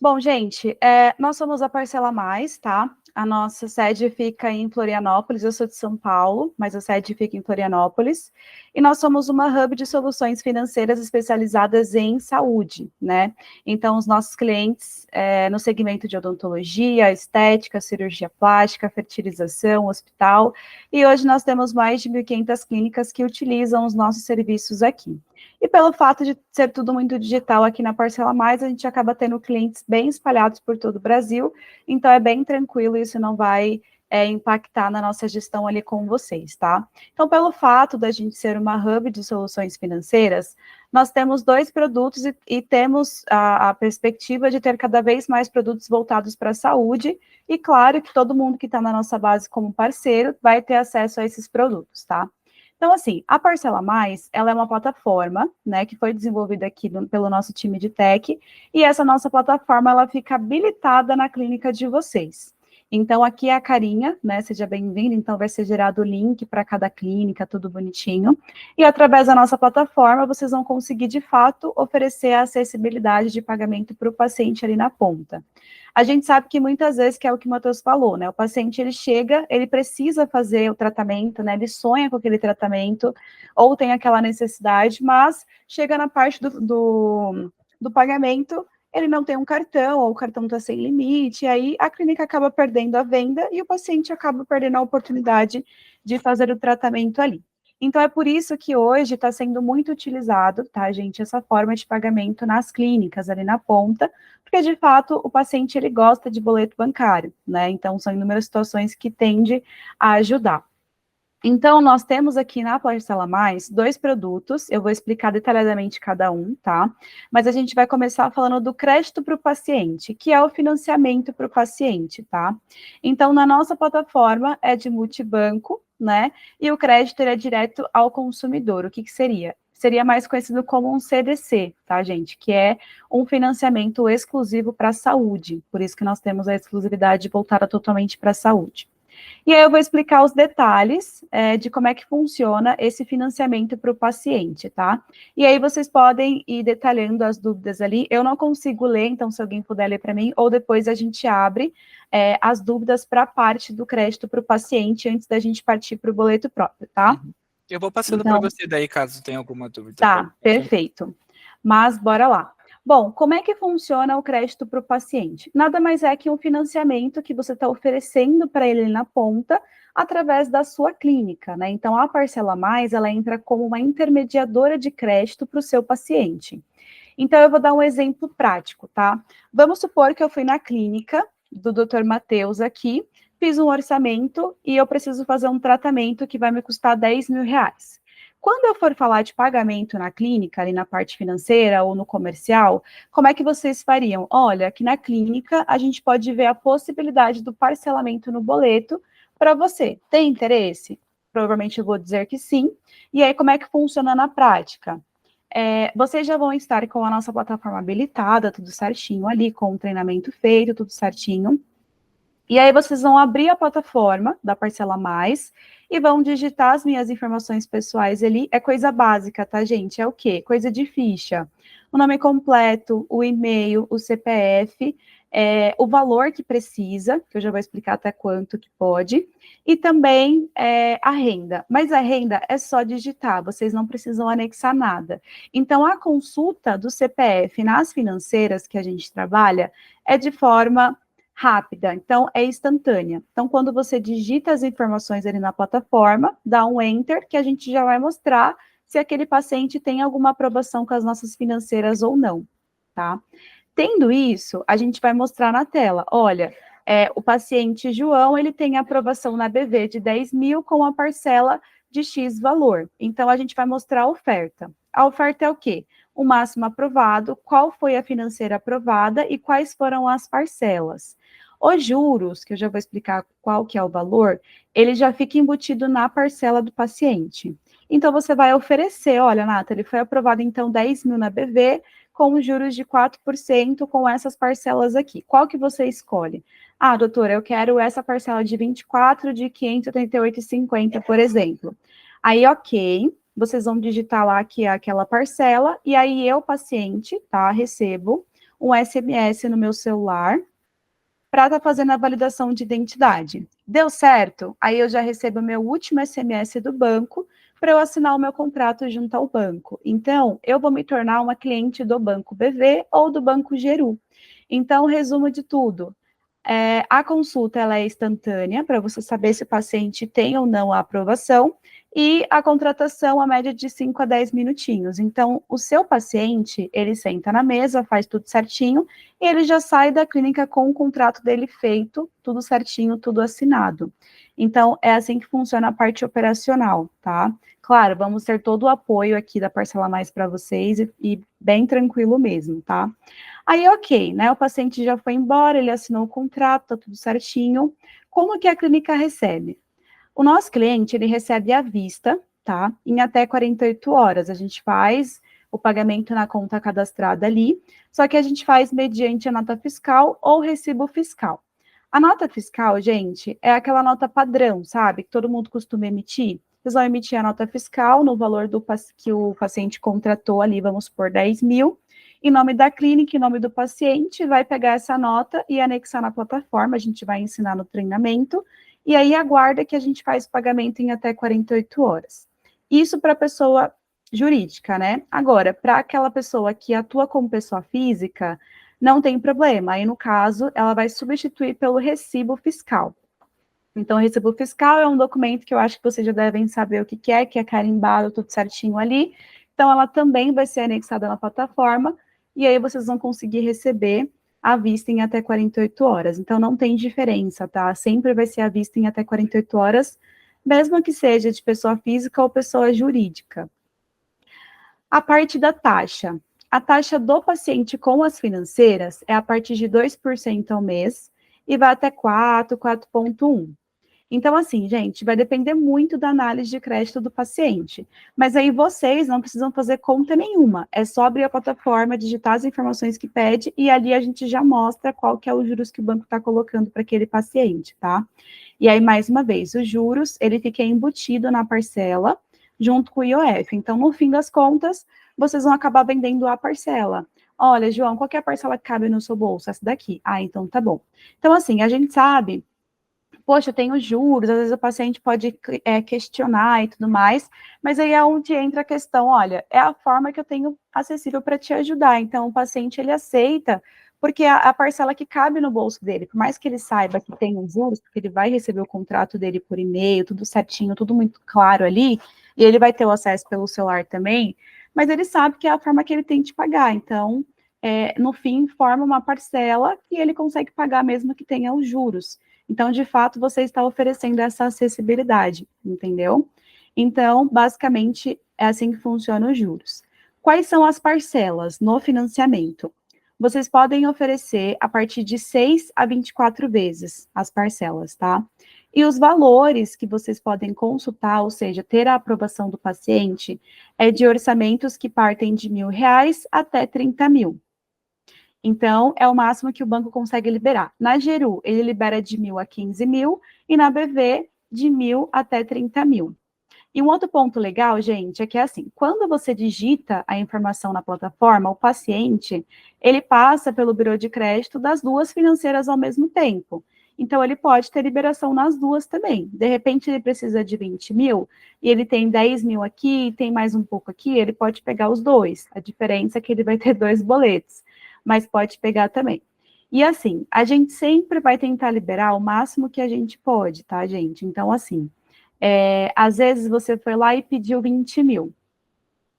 Bom, gente, nós somos a Parcela Mais, tá? A nossa sede fica em Florianópolis, eu sou de São Paulo, mas a sede fica em Florianópolis. E nós somos uma hub de soluções financeiras especializadas em saúde, né? Então, os nossos clientes no segmento de odontologia, estética, cirurgia plástica, fertilização, hospital. E hoje nós temos mais de 1.500 clínicas que utilizam os nossos serviços aqui. E pelo fato de ser tudo muito digital aqui na Parcela Mais, a gente acaba tendo clientes bem espalhados por todo o Brasil, então é bem tranquilo, isso não vai impactar na nossa gestão ali com vocês, tá? Então, pelo fato da gente ser uma hub de soluções financeiras, nós temos 2 produtos e temos a perspectiva de ter cada vez mais produtos voltados para a saúde, e claro que todo mundo que está na nossa base como parceiro vai ter acesso a esses produtos, tá? Então, assim, a Parcela Mais, ela é uma plataforma, né, que foi desenvolvida aqui pelo nosso time de tech, e essa nossa plataforma, ela fica habilitada na clínica de vocês. Então, aqui é a carinha, né, seja bem-vindo, então vai ser gerado o link para cada clínica, tudo bonitinho, e através da nossa plataforma, vocês vão conseguir, de fato, oferecer a acessibilidade de pagamento para o paciente ali na ponta. A gente sabe que muitas vezes, que é o que o Matheus falou, né? O paciente, ele chega, ele precisa fazer o tratamento, né? Ele sonha com aquele tratamento, ou tem aquela necessidade, mas chega na parte do pagamento, ele não tem um cartão, ou o cartão está sem limite, e aí a clínica acaba perdendo a venda e o paciente acaba perdendo a oportunidade de fazer o tratamento ali. Então, é por isso que hoje está sendo muito utilizado, tá, gente, essa forma de pagamento nas clínicas, ali na ponta, porque, de fato, o paciente, ele gosta de boleto bancário, né, então são inúmeras situações que tende a ajudar. Então, nós temos aqui na Parcela Mais 2 produtos, eu vou explicar detalhadamente cada um, tá? Mas a gente vai começar falando do crédito para o paciente, que é o financiamento para o paciente, tá? Então, na nossa plataforma é de multibanco, né? E o crédito ele é direto ao consumidor. O que seria? Seria mais conhecido como um CDC, tá, gente? Que é um financiamento exclusivo para a saúde. Por isso que nós temos a exclusividade voltada totalmente para a saúde. E aí eu vou explicar os detalhes de como é que funciona esse financiamento para o paciente, tá? E aí vocês podem ir detalhando as dúvidas ali. Eu não consigo ler, então se alguém puder ler para mim, ou depois a gente abre as dúvidas para a parte do crédito para o paciente antes da gente partir para o boleto próprio, tá? Uhum. Eu vou passando para Então, você daí, caso tenha alguma dúvida. tá, perfeito. Mas bora lá. Bom, como é que funciona o crédito para o paciente? Nada mais é que um financiamento que você está oferecendo para ele na ponta através da sua clínica, né? Então, a Parcela Mais, ela entra como uma intermediadora de crédito para o seu paciente. Então, eu vou dar um exemplo prático, tá? Vamos supor que eu fui na clínica do Dr. Matheus aqui, fiz um orçamento e eu preciso fazer um tratamento que vai me custar 10 mil reais. Quando eu for falar de pagamento na clínica, ali na parte financeira ou no comercial, como é que vocês fariam? Olha, aqui na clínica a gente pode ver a possibilidade do parcelamento no boleto para você. Tem interesse? Provavelmente eu vou dizer que sim. E aí, como é que funciona na prática? Vocês já vão estar com a nossa plataforma habilitada, tudo certinho ali, com o treinamento feito, tudo certinho. E aí vocês vão abrir a plataforma da Parcela Mais e vão digitar as minhas informações pessoais ali. É coisa básica, tá, gente? É o quê? Coisa de ficha. O nome completo, o e-mail, o CPF, o valor que precisa, que eu já vou explicar até quanto que pode, e também a renda. Mas a renda é só digitar, vocês não precisam anexar nada. Então, a consulta do CPF nas financeiras que a gente trabalha é de forma rápida, então é instantânea. Então, quando você digita as informações ali na plataforma, dá um enter, que a gente já vai mostrar se aquele paciente tem alguma aprovação com as nossas financeiras ou não, tá? Tendo isso, a gente vai mostrar na tela, olha, o paciente João, ele tem aprovação na BV de 10 mil com a parcela de X valor. Então, a gente vai mostrar a oferta. A oferta é o quê? O máximo aprovado, qual foi a financeira aprovada e quais foram as parcelas. Os juros, que eu já vou explicar qual que é o valor, ele já fica embutido na parcela do paciente. Então, você vai oferecer, olha, Nathalie, foi aprovado então 10 mil na BV, com juros de 4% com essas parcelas aqui. Qual que você escolhe? Ah, doutora, eu quero essa parcela de 24 de 588,50, por exemplo. Aí, ok, vocês vão digitar lá que é aquela parcela, e aí eu, paciente, tá, recebo um SMS no meu celular para estar fazendo a validação de identidade. Deu certo? Aí eu já recebo o meu último SMS do banco para eu assinar o meu contrato junto ao banco. Então, eu vou me tornar uma cliente do Banco BV ou do Banco Geru. Então, resumo de tudo. A consulta ela é instantânea para você saber se o paciente tem ou não a aprovação e a contratação a média de 5 a 10 minutinhos. Então, o seu paciente, ele senta na mesa, faz tudo certinho e ele já sai da clínica com o contrato dele feito, tudo certinho, tudo assinado. Então, é assim que funciona a parte operacional, tá? Claro, vamos ter todo o apoio aqui da Parcela Mais para vocês e bem tranquilo mesmo, tá? Aí, ok, né? O paciente já foi embora, ele assinou o contrato, tá tudo certinho. Como que a clínica recebe? O nosso cliente, ele recebe à vista, tá? Em até 48 horas. A gente faz o pagamento na conta cadastrada ali, só que a gente faz mediante a nota fiscal ou recibo fiscal. A nota fiscal, gente, é aquela nota padrão, sabe? Que todo mundo costuma emitir. Vocês vão emitir a nota fiscal no valor que o paciente contratou ali, vamos por 10 mil, em nome da clínica, em nome do paciente, vai pegar essa nota e anexar na plataforma, a gente vai ensinar no treinamento, e aí aguarda que a gente faz o pagamento em até 48 horas. Isso para a pessoa jurídica, né? Agora, para aquela pessoa que atua como pessoa física, não tem problema. Aí, no caso, ela vai substituir pelo recibo fiscal. Então, o recibo fiscal é um documento que eu acho que vocês já devem saber o que é carimbado, tudo certinho ali. Então, ela também vai ser anexada na plataforma, e aí vocês vão conseguir receber à vista em até 48 horas. Então, não tem diferença, tá? Sempre vai ser à vista em até 48 horas, mesmo que seja de pessoa física ou pessoa jurídica. A parte da taxa. A taxa do paciente com as financeiras é a partir de 2% ao mês e vai até 4,1%. Então, assim, gente, vai depender muito da análise de crédito do paciente. Mas aí vocês não precisam fazer conta nenhuma. É só abrir a plataforma, digitar as informações que pede e ali a gente já mostra qual que é os juros que o banco está colocando para aquele paciente, tá? E aí, mais uma vez, os juros, ele fica embutido na parcela junto com o IOF. Então, no fim das contas, vocês vão acabar vendendo a parcela. Olha, João, qual que é a parcela que cabe no seu bolso? Essa daqui. Ah, então tá bom. Então, assim, a gente sabe, poxa, tem os juros, às vezes o paciente pode questionar e tudo mais, mas aí é onde entra a questão, olha, é a forma que eu tenho acessível para te ajudar. Então, o paciente, ele aceita, porque a parcela que cabe no bolso dele, por mais que ele saiba que tem os juros, porque ele vai receber o contrato dele por e-mail, tudo certinho, tudo muito claro ali, e ele vai ter o acesso pelo celular também, mas ele sabe que é a forma que ele tem de pagar. Então, no fim, forma uma parcela e ele consegue pagar mesmo que tenha os juros. Então, de fato, você está oferecendo essa acessibilidade, entendeu? Então, basicamente, é assim que funcionam os juros. Quais são as parcelas no financiamento? Vocês podem oferecer a partir de 6 a 24 vezes as parcelas, tá? E os valores que vocês podem consultar, ou seja, ter a aprovação do paciente, é de orçamentos que partem de R$ 1.000 até 30 mil. Então, é o máximo que o banco consegue liberar. Na Geru, ele libera de 1.000 a 15 mil, e na BV, de 1.000 até 30 mil. E um outro ponto legal, gente, é que assim, quando você digita a informação na plataforma, o paciente, ele passa pelo bureau de crédito das duas financeiras ao mesmo tempo. Então, ele pode ter liberação nas duas também. De repente, ele precisa de 20 mil, e ele tem 10 mil aqui, tem mais um pouco aqui, ele pode pegar os dois. A diferença é que ele vai ter dois boletos, mas pode pegar também. E assim, a gente sempre vai tentar liberar o máximo que a gente pode, tá, gente? Então, assim, às vezes você foi lá e pediu 20 mil.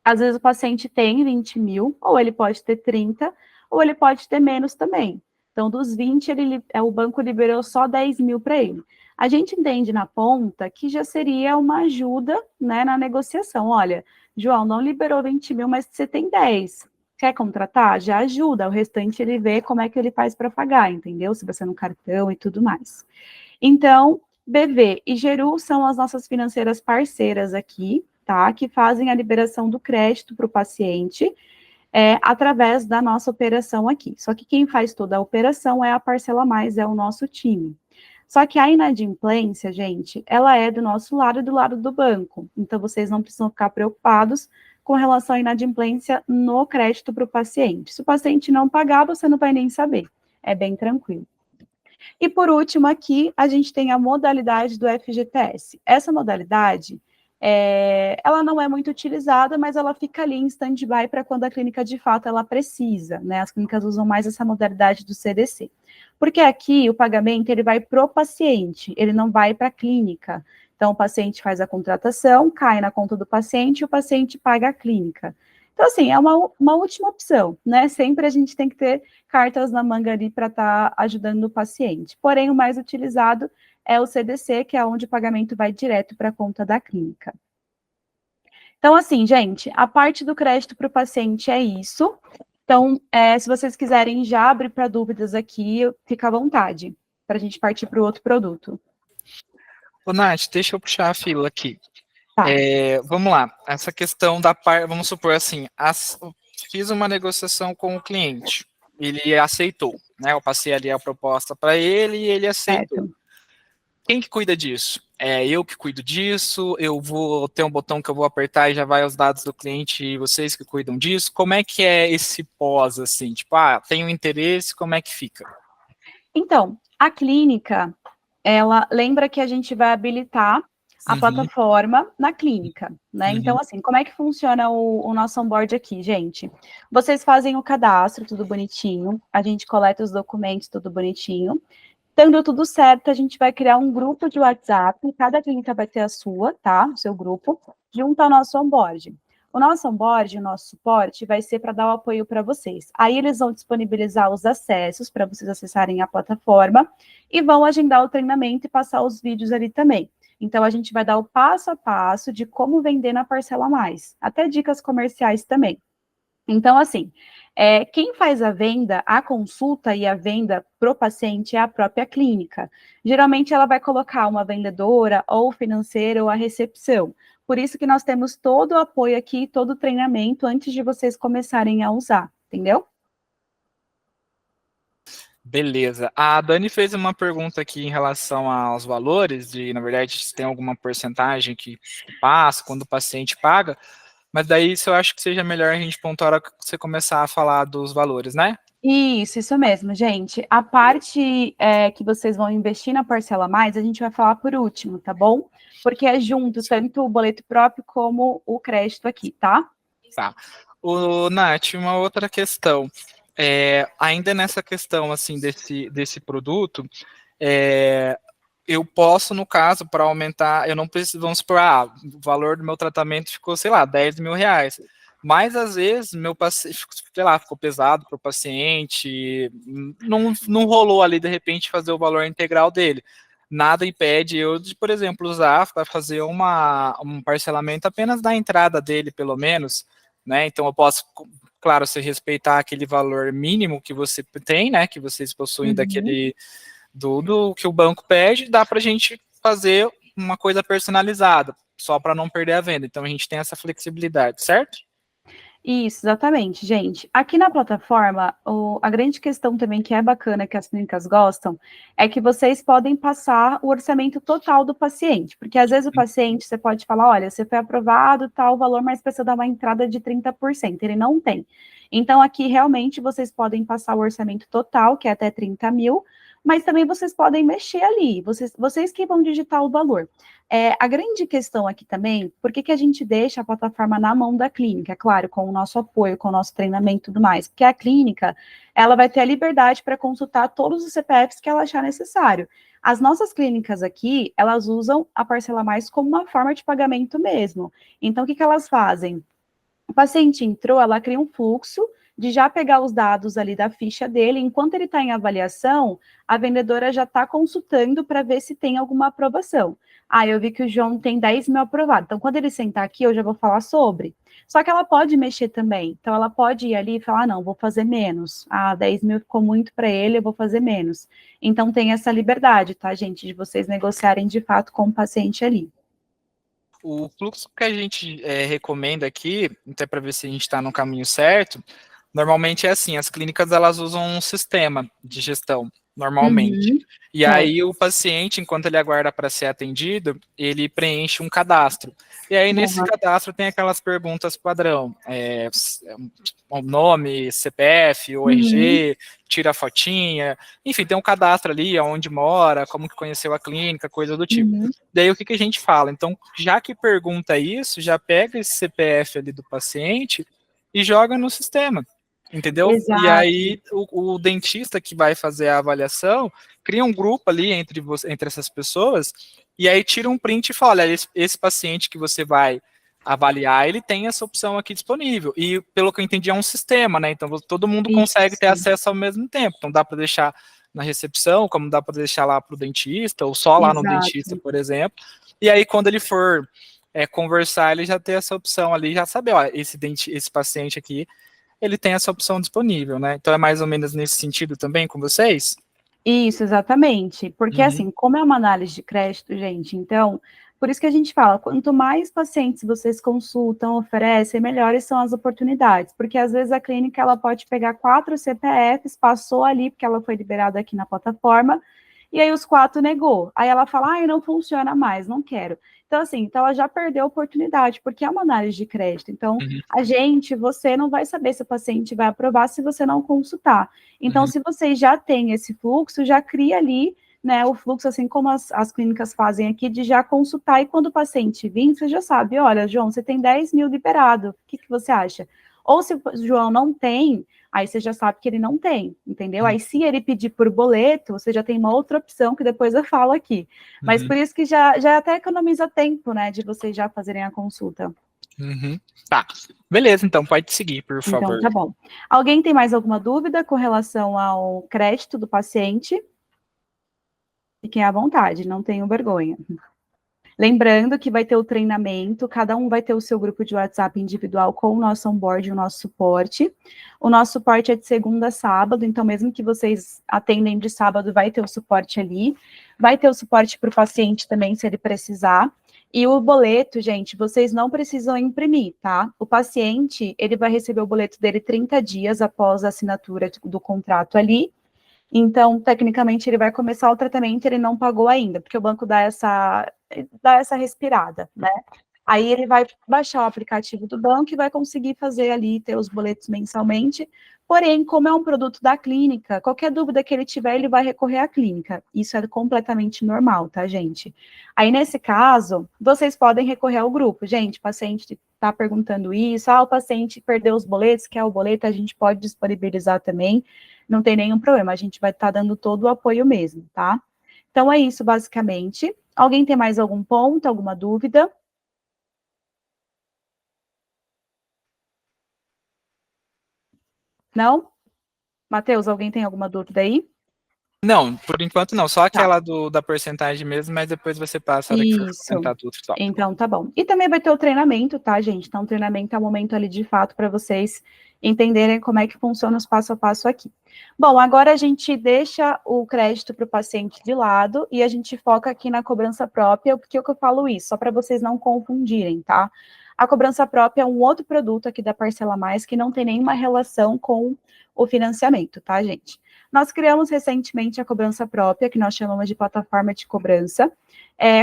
Às vezes o paciente tem 20 mil, ou ele pode ter 30, ou ele pode ter menos também. Então, dos 20, o banco liberou só 10 mil para ele. A gente entende na ponta que já seria uma ajuda, né, na negociação. Olha, João, não liberou 20 mil, mas você tem 10. Quer contratar? Já ajuda. O restante ele vê como é que ele faz para pagar, entendeu? Se você no cartão e tudo mais. Então, BV e Geru são as nossas financeiras parceiras aqui, tá? Que fazem a liberação do crédito para o paciente através da nossa operação aqui. Só que quem faz toda a operação é a Parcela Mais, é o nosso time. Só que a inadimplência, gente, ela é do nosso lado e do lado do banco. Então, vocês não precisam ficar preocupados com relação à inadimplência no crédito para o paciente. Se o paciente não pagar, você não vai nem saber. É bem tranquilo. E por último, aqui, a gente tem a modalidade do FGTS. Essa modalidade, ela não é muito utilizada, mas ela fica ali em stand-by para quando a clínica, de fato, ela precisa, né? As clínicas usam mais essa modalidade do CDC. Porque aqui, o pagamento, ele vai para o paciente, ele não vai para a clínica. Então, o paciente faz a contratação, cai na conta do paciente e o paciente paga a clínica. Então, assim, é uma última opção, né? Sempre a gente tem que ter cartas na manga ali para estar ajudando o paciente. Porém, o mais utilizado é o CDC, que é onde o pagamento vai direto para a conta da clínica. Então, assim, gente, a parte do crédito para o paciente é isso. Então, se vocês quiserem já abrir para dúvidas aqui, fica à vontade, para a gente partir para o outro produto. Ô, Nath, deixa eu puxar a fila aqui. Tá. Vamos lá, essa questão da parte, vamos supor assim, fiz uma negociação com o cliente, ele aceitou, né? Eu passei ali a proposta para ele e ele aceitou. Certo. Quem que cuida disso? É eu que cuido disso? Eu vou ter um botão que eu vou apertar e já vai os dados do cliente e vocês que cuidam disso? Como é que é esse pós, assim? Tipo, tenho interesse, como é que fica? Então, a clínica, ela lembra que a gente vai habilitar a plataforma na clínica, né? Então, assim, como é que funciona o nosso onboard aqui, gente? Vocês fazem o cadastro, tudo bonitinho, a gente coleta os documentos, tudo bonitinho. Tendo tudo certo, a gente vai criar um grupo de WhatsApp, cada clínica vai ter a sua, tá? O seu grupo, junto ao nosso onboard. O nosso onboard, o nosso suporte, vai ser para dar o apoio para vocês. Aí eles vão disponibilizar os acessos para vocês acessarem a plataforma e vão agendar o treinamento e passar os vídeos ali também. Então, a gente vai dar o passo a passo de como vender na Parcela Mais, até dicas comerciais também. Então, assim, quem faz a venda, a consulta e a venda para o paciente é a própria clínica. Geralmente, ela vai colocar uma vendedora, ou financeira, ou a recepção. Por isso que nós temos todo o apoio aqui, todo o treinamento, antes de vocês começarem a usar, entendeu? Beleza. A Dani fez uma pergunta aqui em relação aos valores, na verdade, se tem alguma porcentagem que passa quando o paciente paga, mas daí isso eu acho que seja melhor a gente pontuar a hora que você começar a falar dos valores, né? Isso mesmo, gente. A parte que vocês vão investir na Parcela Mais, a gente vai falar por último, tá bom? Porque é junto, tanto o boleto próprio como o crédito aqui, tá? Tá. Nath, uma outra questão. Ainda nessa questão, assim, desse produto, eu posso, no caso, para aumentar, eu não preciso, vamos supor, o valor do meu tratamento ficou, sei lá, 10 mil reais. Mas, às vezes, meu paciente, sei lá, ficou pesado para o paciente, não rolou ali, de repente, fazer o valor integral dele. Nada impede eu de, por exemplo, usar para fazer um parcelamento apenas da entrada dele, pelo menos, né? Então, eu posso, claro, se respeitar aquele valor mínimo que você tem, né? Que vocês possuem daquele do que o banco pede, dá para a gente fazer uma coisa personalizada, só para não perder a venda. Então, a gente tem essa flexibilidade, certo? Isso, exatamente, gente. Aqui na plataforma, a grande questão também que é bacana, que as clínicas gostam, é que vocês podem passar o orçamento total do paciente, porque às vezes o paciente, você pode falar, olha, você foi aprovado tal valor, mas precisa dar uma entrada de 30%, ele não tem. Então, aqui, realmente, vocês podem passar o orçamento total, que é até 30 mil, mas também vocês podem mexer ali, vocês que vão digitar o valor. A grande questão aqui também, por que a gente deixa a plataforma na mão da clínica? Claro, com o nosso apoio, com o nosso treinamento e tudo mais, porque a clínica, ela vai ter a liberdade para consultar todos os CPFs que ela achar necessário. As nossas clínicas aqui, elas usam a Parcela Mais como uma forma de pagamento mesmo. Então, o que elas fazem? O paciente entrou, ela cria um fluxo de já pegar os dados ali da ficha dele, enquanto ele está em avaliação, a vendedora já está consultando para ver se tem alguma aprovação. Eu vi que o João tem 10 mil aprovado, então quando ele sentar aqui, eu já vou falar sobre. Só que ela pode mexer também, então ela pode ir ali e falar, não, vou fazer menos. 10 mil ficou muito para ele, eu vou fazer menos. Então tem essa liberdade, tá, gente, de vocês negociarem de fato com o paciente ali. O fluxo que a gente recomenda aqui, até para ver se a gente está no caminho certo, normalmente é assim, as clínicas elas usam um sistema de gestão, normalmente. E Certo. aí o paciente, enquanto ele aguarda para ser atendido, ele preenche um cadastro. E aí nesse cadastro tem aquelas perguntas padrão, o nome, CPF, o RG, tira a fotinha, enfim, tem um cadastro ali, onde mora, como que conheceu a clínica, coisa do tipo. Daí o que a gente fala? Então, já que pergunta isso, já pega esse CPF ali do paciente e joga no sistema. Entendeu? Exato. E aí o dentista que vai fazer a avaliação cria um grupo ali entre essas pessoas e aí tira um print e fala, olha, esse paciente que você vai avaliar, ele tem essa opção aqui disponível. E pelo que eu entendi é um sistema, né? Então todo mundo consegue ter acesso ao mesmo tempo. Então dá para deixar na recepção, como dá para deixar lá para o dentista ou só lá no dentista, por exemplo. E aí quando ele for conversar, ele já tem essa opção ali, já saber, ó, esse paciente aqui ele tem essa opção disponível, né? Então é mais ou menos nesse sentido também com vocês? Isso, exatamente. Porque, assim, como é uma análise de crédito, gente, então, por isso que a gente fala, quanto mais pacientes vocês consultam, oferecem, melhores são as oportunidades. Porque, às vezes, a clínica, ela pode pegar 4 CPFs, passou ali, porque ela foi liberada aqui na plataforma, e aí os 4 negou. Aí ela fala, ai, não funciona mais, não quero. Então, assim, então ela já perdeu a oportunidade, porque é uma análise de crédito. Então, você não vai saber se o paciente vai aprovar se você não consultar. Então, se vocês já têm esse fluxo, já cria ali, né, o fluxo, assim como as clínicas fazem aqui, de já consultar, e quando o paciente vir, você já sabe, olha, João, você tem 10 mil liberado, o que você acha? Ou se o João não tem, aí você já sabe que ele não tem, entendeu? Aí se ele pedir por boleto, você já tem uma outra opção que depois eu falo aqui. Mas por isso que já até economiza tempo, né, de vocês já fazerem a consulta. Tá, beleza, então pode seguir, por favor. Então, tá bom. Alguém tem mais alguma dúvida com relação ao crédito do paciente? Fiquem à vontade, não tenham vergonha. Lembrando que vai ter o treinamento, cada um vai ter o seu grupo de WhatsApp individual com o nosso onboard e o nosso suporte. O nosso suporte é de segunda a sábado, então mesmo que vocês atendem de sábado, vai ter o suporte ali. Vai ter o suporte para o paciente também, se ele precisar. E o boleto, gente, vocês não precisam imprimir, tá? O paciente, ele vai receber o boleto dele 30 dias após a assinatura do contrato ali. Então, tecnicamente, ele vai começar o tratamento, ele não pagou ainda, porque o banco dá essa respirada, né? Aí ele vai baixar o aplicativo do banco e vai conseguir fazer ali, ter os boletos mensalmente. Porém, como é um produto da clínica, qualquer dúvida que ele tiver, ele vai recorrer à clínica. Isso é completamente normal, tá, gente? Aí, nesse caso, vocês podem recorrer ao grupo. Gente, o paciente está perguntando isso, o paciente perdeu os boletos, quer o boleto, a gente pode disponibilizar também, não tem nenhum problema, a gente vai estar dando todo o apoio mesmo, tá? Então, é isso, basicamente. Alguém tem mais algum ponto, alguma dúvida? Não? Matheus, alguém tem alguma dúvida aí? Não, por enquanto não, só aquela da porcentagem mesmo, mas depois você passa a hora que for comentar tudo. Então, tá bom. E também vai ter o treinamento, tá, gente? Então, o treinamento é o momento ali, de fato, para vocês entenderem como é que funciona os passo a passo aqui. Bom, agora a gente deixa o crédito para o paciente de lado e a gente foca aqui na cobrança própria. Por que eu falo isso? Só para vocês não confundirem, tá? A cobrança própria é um outro produto aqui da Parcela Mais que não tem nenhuma relação com o financiamento, tá, gente? Nós criamos recentemente a cobrança própria, que nós chamamos de plataforma de cobrança,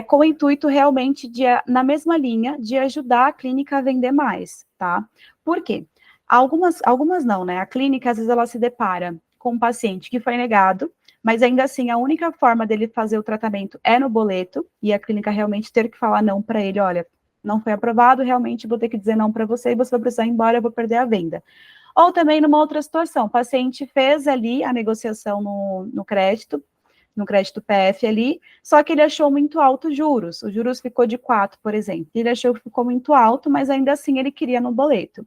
com o intuito realmente de, na mesma linha, de ajudar a clínica a vender mais, tá? Por quê? Algumas não, né? A clínica, às vezes, ela se depara com um paciente que foi negado, mas ainda assim, a única forma dele fazer o tratamento é no boleto, e a clínica realmente ter que falar não para ele, olha, não foi aprovado, realmente vou ter que dizer não para você, e você vai precisar ir embora, eu vou perder a venda. Ou também numa outra situação, o paciente fez ali a negociação no crédito PF ali, só que ele achou muito alto os juros ficou de 4, por exemplo, ele achou que ficou muito alto, mas ainda assim ele queria no boleto.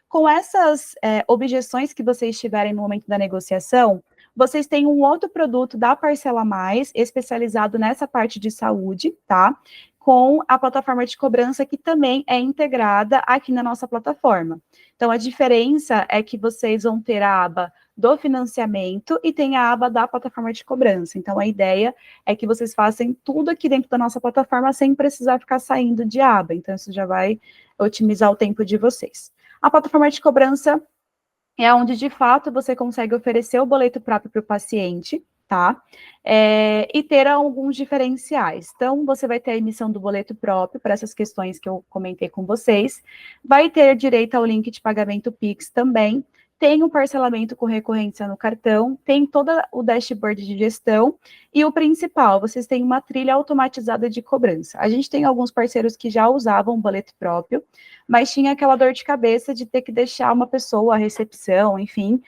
Com essas objeções que vocês tiverem no momento da negociação, vocês têm um outro produto da Parcela Mais, especializado nessa parte de saúde, tá? Com a plataforma de cobrança, que também é integrada aqui na nossa plataforma. Então, a diferença é que vocês vão ter a aba do financiamento e tem a aba da plataforma de cobrança. Então, a ideia é que vocês façam tudo aqui dentro da nossa plataforma sem precisar ficar saindo de aba. Então, isso já vai otimizar o tempo de vocês. A plataforma de cobrança é onde, de fato, você consegue oferecer o boleto próprio para o paciente, tá? E ter alguns diferenciais. Então, você vai ter a emissão do boleto próprio para essas questões que eu comentei com vocês, vai ter direito ao link de pagamento Pix também, tem o parcelamento com recorrência no cartão, tem todo o dashboard de gestão, e o principal, vocês têm uma trilha automatizada de cobrança. A gente tem alguns parceiros que já usavam o boleto próprio, mas tinha aquela dor de cabeça de ter que deixar uma pessoa, a recepção, enfim,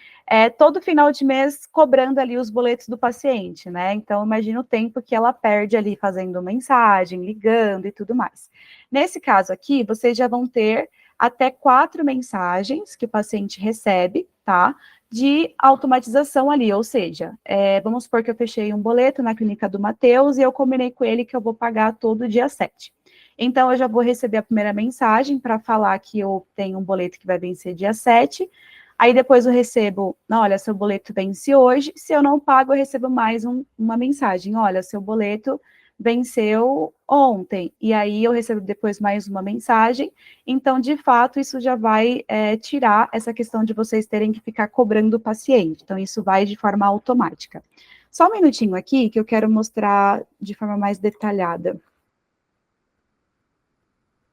todo final de mês cobrando ali os boletos do paciente, né? Então, imagina o tempo que ela perde ali fazendo mensagem, ligando e tudo mais. Nesse caso aqui, vocês já vão ter até 4 mensagens que o paciente recebe, tá? De automatização ali, ou seja, vamos supor que eu fechei um boleto na clínica do Matheus e eu combinei com ele que eu vou pagar todo dia 7. Então, eu já vou receber a primeira mensagem para falar que eu tenho um boleto que vai vencer dia 7. Aí depois eu recebo, olha, seu boleto vence hoje. Se eu não pago, eu recebo mais uma mensagem. Olha, seu boleto venceu ontem. E aí eu recebo depois mais uma mensagem. Então, de fato, isso já vai tirar essa questão de vocês terem que ficar cobrando o paciente. Então, isso vai de forma automática. Só um minutinho aqui, que eu quero mostrar de forma mais detalhada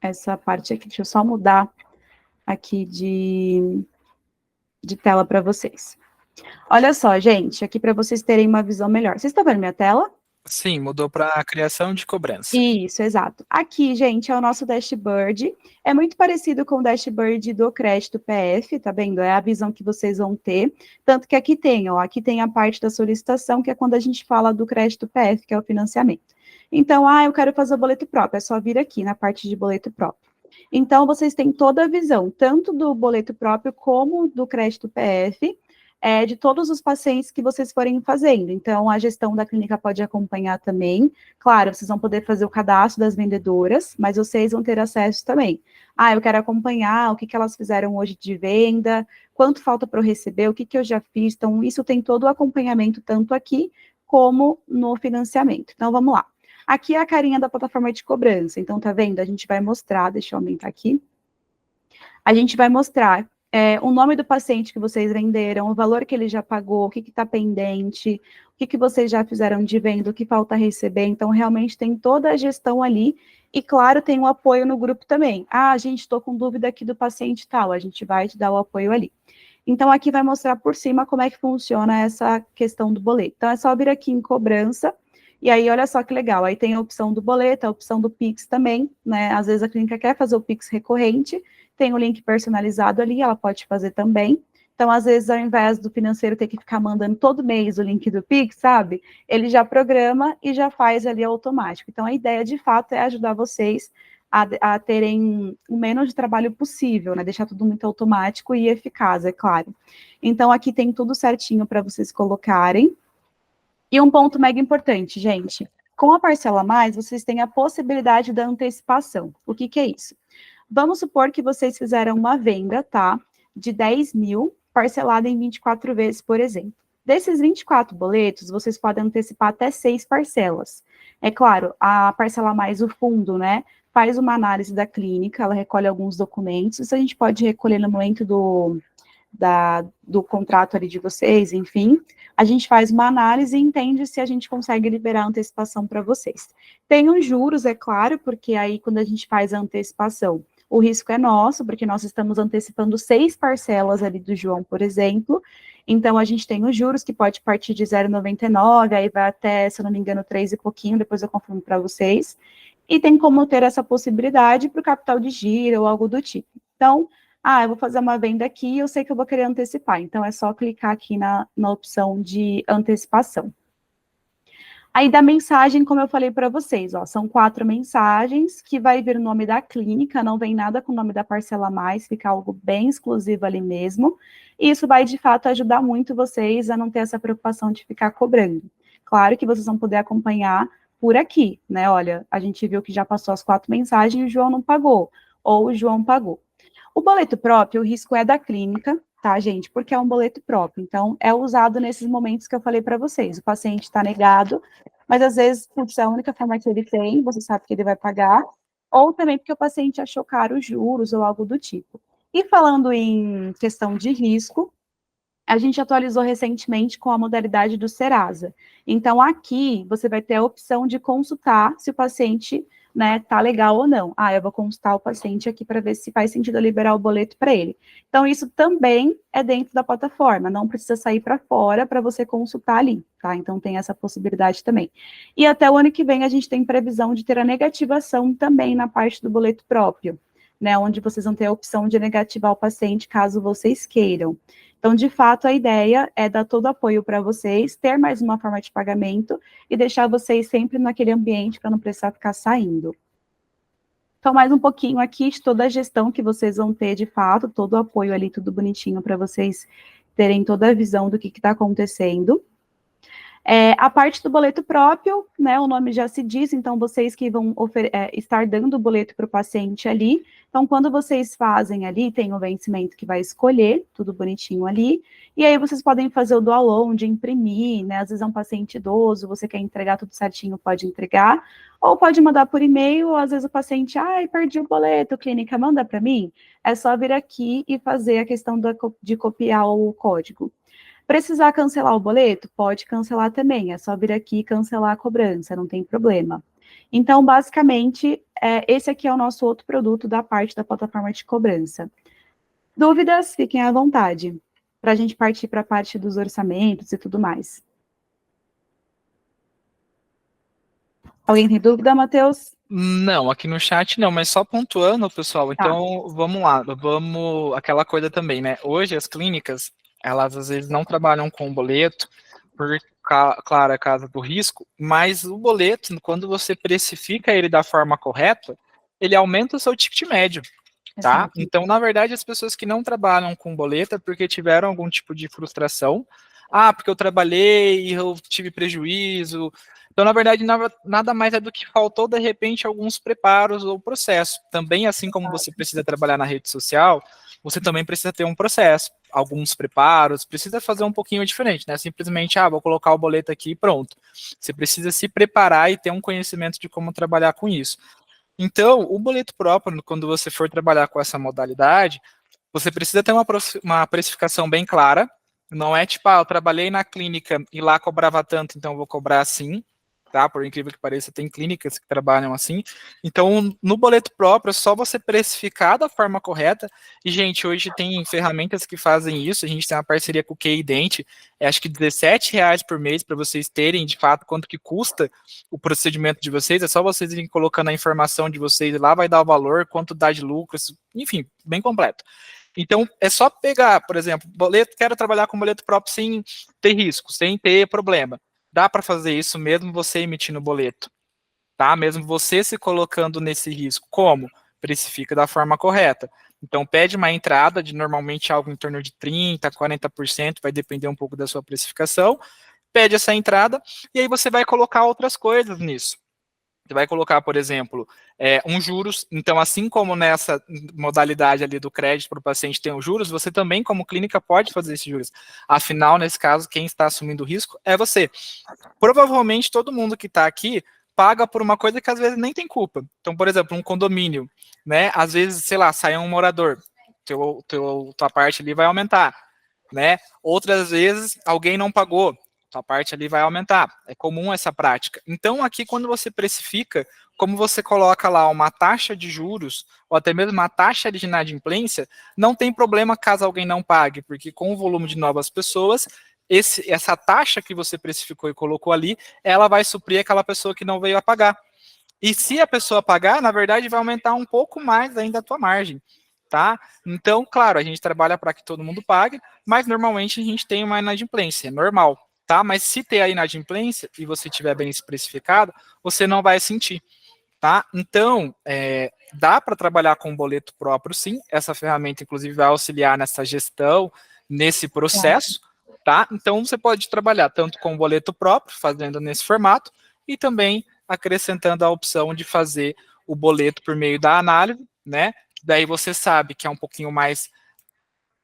essa parte aqui. Deixa eu só mudar aqui de tela para vocês. Olha só, gente, aqui para vocês terem uma visão melhor. Vocês estão vendo minha tela? Sim, mudou para a criação de cobrança. Isso, exato. Aqui, gente, é o nosso dashboard. É muito parecido com o dashboard do crédito PF, tá vendo? É a visão que vocês vão ter. Tanto que aqui tem, ó, aqui tem a parte da solicitação, que é quando a gente fala do crédito PF, que é o financiamento. Então, eu quero fazer o boleto próprio, é só vir aqui na parte de boleto próprio. Então, vocês têm toda a visão, tanto do boleto próprio como do crédito PF, de todos os pacientes que vocês forem fazendo. Então, a gestão da clínica pode acompanhar também. Claro, vocês vão poder fazer o cadastro das vendedoras, mas vocês vão ter acesso também. Eu quero acompanhar o que elas fizeram hoje de venda, quanto falta para eu receber, o que eu já fiz. Então, isso tem todo o acompanhamento, tanto aqui como no financiamento. Então, vamos lá. Aqui é a carinha da plataforma de cobrança. Então, tá vendo? A gente vai mostrar, deixa eu aumentar aqui. A gente vai mostrar o nome do paciente que vocês venderam, o valor que ele já pagou, o que está pendente, o que vocês já fizeram de venda, o que falta receber. Então, realmente tem toda a gestão ali. E, claro, tem o apoio no grupo também. Gente, estou com dúvida aqui do paciente tal. A gente vai te dar o apoio ali. Então, aqui vai mostrar por cima como é que funciona essa questão do boleto. Então, é só vir aqui em cobrança. E aí, olha só que legal, aí tem a opção do boleto, a opção do Pix também, né? Às vezes a clínica quer fazer o Pix recorrente, tem o link personalizado ali, ela pode fazer também. Então, às vezes, ao invés do financeiro ter que ficar mandando todo mês o link do Pix, sabe? Ele já programa e já faz ali automático. Então, a ideia, de fato, é ajudar vocês a terem o menos de trabalho possível, né? Deixar tudo muito automático e eficaz, é claro. Então, aqui tem tudo certinho para vocês colocarem. E um ponto mega importante, gente. Com a parcela a mais, vocês têm a possibilidade da antecipação. O que é isso? Vamos supor que vocês fizeram uma venda, tá? De 10 mil, parcelada em 24 vezes, por exemplo. Desses 24 boletos, vocês podem antecipar até 6 parcelas. É claro, a parcela a mais, o fundo, né? Faz uma análise da clínica, ela recolhe alguns documentos. Isso a gente pode recolher no momento do contrato ali de vocês, enfim, a gente faz uma análise e entende se a gente consegue liberar a antecipação para vocês. Tem os juros, é claro, porque aí quando a gente faz a antecipação, o risco é nosso, porque nós estamos antecipando 6 parcelas ali do João, por exemplo, então a gente tem os juros que pode partir de 0,99, aí vai até, se eu não me engano, 3 e pouquinho, depois eu confirmo para vocês, e tem como ter essa possibilidade para o capital de giro ou algo do tipo. Então, eu vou fazer uma venda aqui, eu sei que eu vou querer antecipar. Então, é só clicar aqui na opção de antecipação. Aí, da mensagem, como eu falei para vocês, ó, são 4 mensagens, que vai vir o nome da clínica, não vem nada com o nome da parcela a mais, fica algo bem exclusivo ali mesmo. E isso vai, de fato, ajudar muito vocês a não ter essa preocupação de ficar cobrando. Claro que vocês vão poder acompanhar por aqui, né? Olha, a gente viu que já passou as 4 mensagens e o João não pagou, ou o João pagou. O boleto próprio, o risco é da clínica, tá, gente? Porque é um boleto próprio. Então, é usado nesses momentos que eu falei para vocês. O paciente está negado, mas às vezes, putz, é a única forma que ele tem, você sabe que ele vai pagar, ou também porque o paciente achou caro os juros ou algo do tipo. E falando em questão de risco, A gente atualizou recentemente com a modalidade do Serasa. Então, aqui, você vai ter a opção de consultar se o paciente, né, tá legal ou não. Ah, eu vou consultar o paciente aqui para ver se faz sentido eu liberar o boleto para ele. Então, isso também é dentro da plataforma, não precisa sair para fora para você consultar ali, tá? Então, tem essa possibilidade também. E até o ano que vem, a gente tem previsão de ter a negativação também na parte do boleto próprio, né, onde vocês vão ter a opção de negativar o paciente caso vocês queiram. Então, de fato, a ideia é dar todo o apoio para vocês, ter mais uma forma de pagamento e deixar vocês sempre naquele ambiente para não precisar ficar saindo. Então, mais um pouquinho aqui de toda a gestão que vocês vão ter, de fato, todo o apoio ali, tudo bonitinho para vocês terem toda a visão do que está acontecendo. A parte do boleto próprio, né, o nome já se diz, então vocês que vão estar dando o boleto para o paciente ali, então quando vocês fazem ali, tem o vencimento que vai escolher, tudo bonitinho ali, e aí vocês podem fazer o download, imprimir, né, às vezes é um paciente idoso, você quer entregar tudo certinho, pode entregar, ou pode mandar por e-mail, ou às vezes o paciente, ai, perdi o boleto, clínica, manda para mim, é só vir aqui e fazer a questão de copiar o código. Precisar cancelar o boleto? Pode cancelar também, é só vir aqui e cancelar a cobrança, não tem problema. Então, basicamente, esse aqui é o nosso outro produto da parte da plataforma de cobrança. Dúvidas? Fiquem à vontade, para a gente partir para a parte dos orçamentos e tudo mais. Alguém tem dúvida, Matheus? Não, aqui no chat não, mas só pontuando, pessoal, Tá. então vamos lá, aquela coisa também, né? Hoje as clínicas, elas às vezes não trabalham com boleto, por, claro, a causa do risco, mas o boleto, quando você precifica ele da forma correta, ele aumenta o seu ticket médio, tá? Exato. Então, na verdade, as pessoas que não trabalham com boleto é porque tiveram algum tipo de frustração, ah, porque eu trabalhei e eu tive prejuízo. Então, na verdade, nada mais é do que faltou, de repente, alguns preparos ou processo. Também, assim como você precisa trabalhar na rede social, você também precisa ter um processo, alguns preparos, precisa fazer um pouquinho diferente, né? Simplesmente, vou colocar o boleto aqui e pronto. Você precisa se preparar e ter um conhecimento de como trabalhar com isso. Então, o boleto próprio, quando você for trabalhar com essa modalidade, você precisa ter uma precificação bem clara. Não é tipo, eu trabalhei na clínica e lá cobrava tanto, então eu vou cobrar assim, tá? Por incrível que pareça, tem clínicas que trabalham assim. Então, no boleto próprio, é só você precificar da forma correta. E, gente, hoje tem ferramentas que fazem isso. A gente tem uma parceria com o QIDent, acho que R$17 por mês para vocês terem, de fato, quanto que custa o procedimento de vocês. É só vocês irem colocando a informação de vocês e lá vai dar o valor, quanto dá de lucro, enfim, bem completo. Então, é só pegar, por exemplo, boleto, quero trabalhar com boleto próprio sem ter risco, sem ter problema. Dá para fazer isso mesmo você emitindo boleto, tá? Mesmo você se colocando nesse risco. Como? Precifica da forma correta. Então, pede uma entrada de normalmente algo em torno de 30%, 40%, vai depender um pouco da sua precificação. Pede essa entrada e aí você vai colocar outras coisas nisso. Você vai colocar, por exemplo, um juros. Então, assim como nessa modalidade ali do crédito para o paciente tem os juros, você também, como clínica, pode fazer esses juros. Afinal, nesse caso, quem está assumindo o risco é você. Provavelmente, todo mundo que está aqui paga por uma coisa que às vezes nem tem culpa. Então, por exemplo, um condomínio, né? Às vezes, sei lá, sai um morador, tua parte ali vai aumentar, né? Outras vezes, alguém não pagou, a parte ali vai aumentar. É comum essa prática. Então, aqui, quando você precifica, como você coloca lá uma taxa de juros, ou até mesmo uma taxa de inadimplência, não tem problema caso alguém não pague, porque com o volume de novas pessoas, essa taxa que você precificou e colocou ali, ela vai suprir aquela pessoa que não veio a pagar. E se a pessoa pagar, na verdade, vai aumentar um pouco mais ainda a tua margem, tá? Então, claro, a gente trabalha para que todo mundo pague, mas normalmente a gente tem uma inadimplência, é normal, tá? Mas se ter a inadimplência e você tiver bem especificado, você não vai sentir, tá? Então, dá para trabalhar com boleto próprio, sim. Essa ferramenta, inclusive, vai auxiliar nessa gestão, nesse processo, tá? Então, você pode trabalhar tanto com boleto próprio, fazendo nesse formato, e também acrescentando a opção de fazer o boleto por meio da análise, né? Daí você sabe que é um pouquinho mais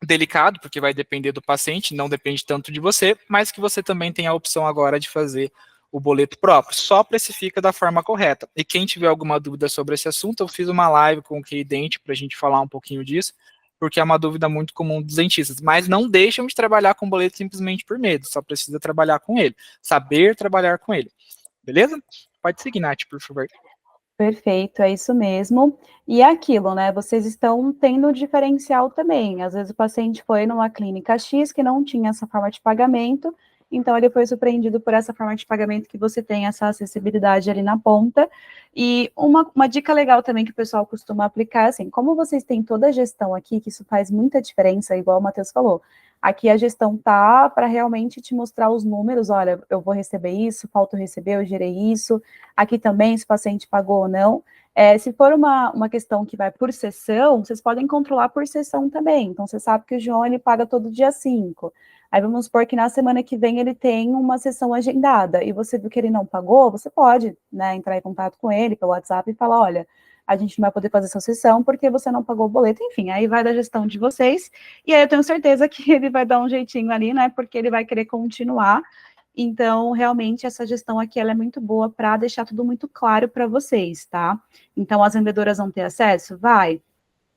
delicado, porque vai depender do paciente, não depende tanto de você, mas que você também tem a opção agora de fazer o boleto próprio. Só precifica da forma correta. E quem tiver alguma dúvida sobre esse assunto, eu fiz uma live com o QIDent para a gente falar um pouquinho disso, porque é uma dúvida muito comum dos dentistas. Mas não deixam de trabalhar com boleto simplesmente por medo, só precisa trabalhar com ele, saber trabalhar com ele. Beleza? Pode seguir, Nath, por favor. Perfeito, é isso mesmo. E é aquilo, né? Vocês estão tendo diferencial também. Às vezes o paciente foi numa clínica X que não tinha essa forma de pagamento, então ele foi surpreendido por essa forma de pagamento que você tem essa acessibilidade ali na ponta. E uma dica legal também que o pessoal costuma aplicar, assim, como vocês têm toda a gestão aqui, que isso faz muita diferença, igual o Matheus falou. Aqui a gestão tá para realmente te mostrar os números, olha, eu vou receber isso, falta eu receber, eu gerei isso, aqui também, se o paciente pagou ou não. Se for uma questão que vai por sessão, vocês podem controlar por sessão também. Então, você sabe que o João, ele paga todo dia 5. Aí, vamos supor que na semana que vem ele tem uma sessão agendada, e você viu que ele não pagou, você pode, né, entrar em contato com ele pelo WhatsApp e falar, olha, a gente não vai poder fazer essa sessão porque você não pagou o boleto, enfim, aí vai da gestão de vocês, e aí eu tenho certeza que ele vai dar um jeitinho ali, né, porque ele vai querer continuar. Então, realmente, essa gestão aqui, ela é muito boa para deixar tudo muito claro para vocês, tá? Então, as vendedoras vão ter acesso? Vai.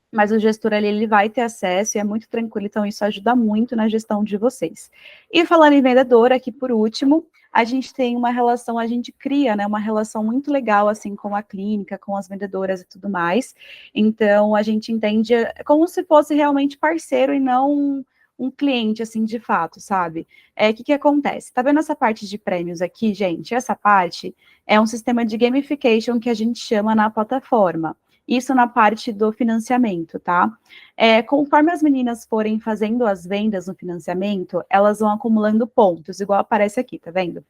Mas o gestor ali, ele vai ter acesso e é muito tranquilo, então isso ajuda muito na gestão de vocês. E falando em vendedor, aqui por último, a gente tem uma relação, a gente cria, né, uma relação muito legal, assim, com a clínica, com as vendedoras e tudo mais. Então, a gente entende como se fosse realmente parceiro e não um cliente, assim, de fato, sabe? O que acontece? Tá vendo essa parte de prêmios aqui, gente? Essa parte é um sistema de gamification que a gente chama na plataforma. Isso na parte do financiamento, tá? Conforme as meninas forem fazendo as vendas no financiamento, elas vão acumulando pontos, igual aparece aqui, tá vendo?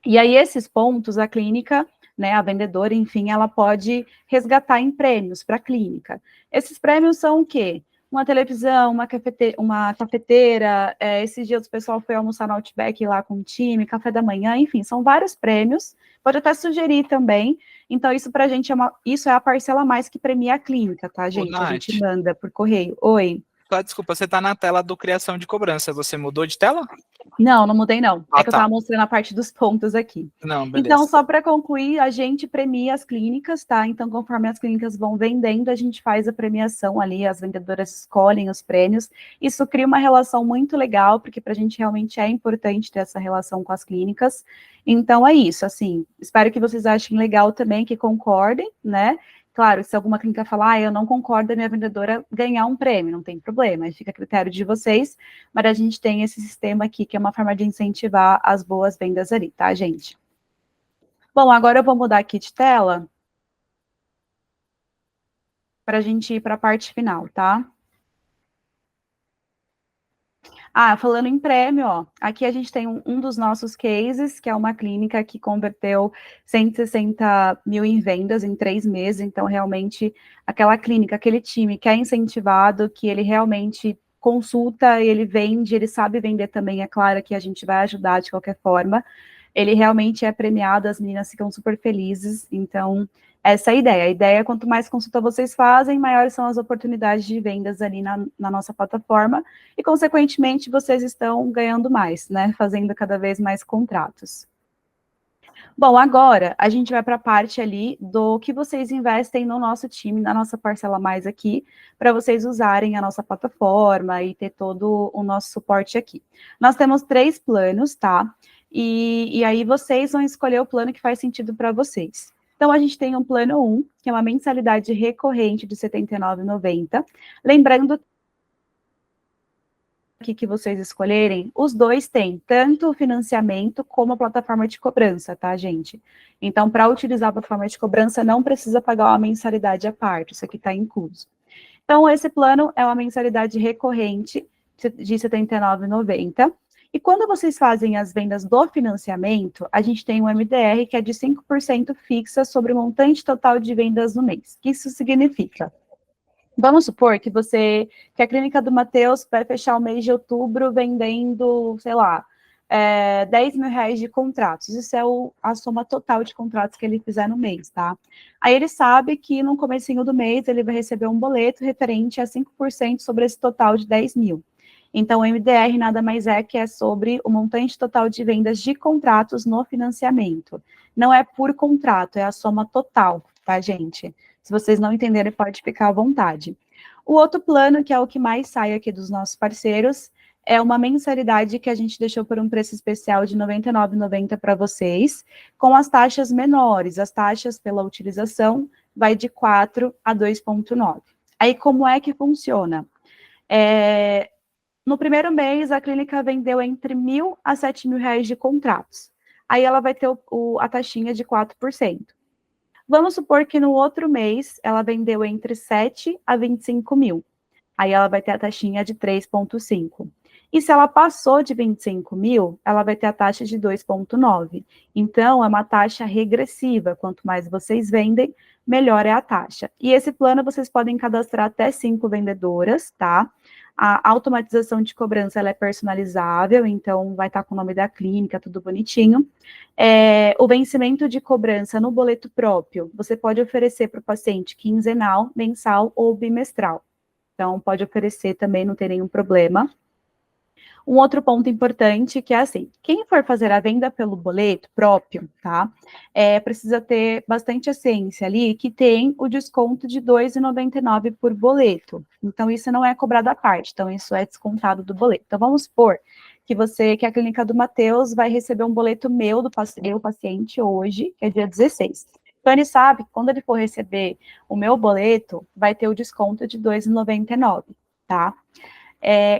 E aí, esses pontos, a clínica, né, a vendedora, enfim, ela pode resgatar em prêmios para a clínica. Esses prêmios são o quê? Uma televisão, uma cafeteira, esses dias o pessoal foi almoçar no Outback lá com o time, café da manhã, enfim, são vários prêmios, pode até sugerir também, então isso para a gente isso é a parcela a mais que premia a clínica, tá, gente? Nath, a gente manda por correio. Oi. só desculpa, você está na tela do criação de cobrança, você mudou de tela? Não, não mudei não. É que eu Tá. estava mostrando a parte dos pontos aqui. Não, beleza. Então, só para concluir, a gente premia as clínicas, tá? Então, conforme as clínicas vão vendendo, a gente faz a premiação ali, as vendedoras escolhem os prêmios. Isso cria uma relação muito legal, porque para a gente realmente é importante ter essa relação com as clínicas. Então, é isso, assim, espero que vocês achem legal também, que concordem, né? Claro, se alguma clínica falar, eu não concordo, a minha vendedora ganhar um prêmio, não tem problema, fica a critério de vocês, mas a gente tem esse sistema aqui, que é uma forma de incentivar as boas vendas ali, tá, gente? Bom, agora eu vou mudar aqui de tela, para a gente ir para a parte final, tá? Falando em prêmio, ó, aqui a gente tem um dos nossos cases, que é uma clínica que converteu 160 mil em vendas em 3 meses, então realmente aquela clínica, aquele time que é incentivado, que ele realmente consulta, ele vende, ele sabe vender também, é claro que a gente vai ajudar de qualquer forma, ele realmente é premiado, as meninas ficam super felizes, então essa é a ideia. A ideia é quanto mais consulta vocês fazem, maiores são as oportunidades de vendas ali na nossa plataforma, e, consequentemente, vocês estão ganhando mais, né? Fazendo cada vez mais contratos. Bom, agora a gente vai para a parte ali do que vocês investem no nosso time, na nossa parcela mais aqui, para vocês usarem a nossa plataforma e ter todo o nosso suporte aqui. Nós temos 3 planos, tá? E aí vocês vão escolher o plano que faz sentido para vocês. Então, a gente tem um plano 1, que é uma mensalidade recorrente de R$ 79,90. Lembrando que vocês escolherem, os dois têm tanto o financiamento como a plataforma de cobrança, tá, gente? Então, para utilizar a plataforma de cobrança, não precisa pagar uma mensalidade à parte, isso aqui está incluso. Então, esse plano é uma mensalidade recorrente de R$ 79,90. E quando vocês fazem as vendas do financiamento, a gente tem um MDR que é de 5% fixa sobre o montante total de vendas no mês. O que isso significa? Vamos supor que a clínica do Matheus vai fechar o mês de outubro vendendo, sei lá, R$ 10 mil de contratos. Isso é a soma total de contratos que ele fizer no mês, tá? Aí ele sabe que no comecinho do mês ele vai receber um boleto referente a 5% sobre esse total de 10 mil. Então, o MDR nada mais é que é sobre o montante total de vendas de contratos no financiamento. Não é por contrato, é a soma total, tá, gente? Se vocês não entenderem, pode ficar à vontade. O outro plano, que é o que mais sai aqui dos nossos parceiros, é uma mensalidade que a gente deixou por um preço especial de R$ 99,90 para vocês, com as taxas menores. As taxas pela utilização vai de 4 a 2,9. Aí, como é que funciona? No primeiro mês, a clínica vendeu entre R$ 1.000 a R$ 7.000 de contratos. Aí ela vai ter a taxinha de 4%. Vamos supor que no outro mês ela vendeu entre 7 a 25 mil. Aí ela vai ter a taxinha de 3,5. E se ela passou de 25 mil, ela vai ter a taxa de 2,9. Então, é uma taxa regressiva. Quanto mais vocês vendem, melhor é a taxa. E esse plano vocês podem cadastrar até 5 vendedoras, tá? A automatização de cobrança ela é personalizável, então vai estar com o nome da clínica, tudo bonitinho. O vencimento de cobrança no boleto próprio, você pode oferecer para o paciente quinzenal, mensal ou bimestral. Então, pode oferecer também, não tem nenhum problema. Um outro ponto importante que é assim, quem for fazer a venda pelo boleto próprio, tá? Precisa ter bastante ciência ali que tem o desconto de R$ 2,99 por boleto. Então, isso não é cobrado à parte, então isso é descontado do boleto. Então, vamos supor que a clínica do Matheus vai receber um boleto meu do paciente hoje, que é dia 16. Então, ele sabe que quando ele for receber o meu boleto, vai ter o desconto de R$ 2,99, tá?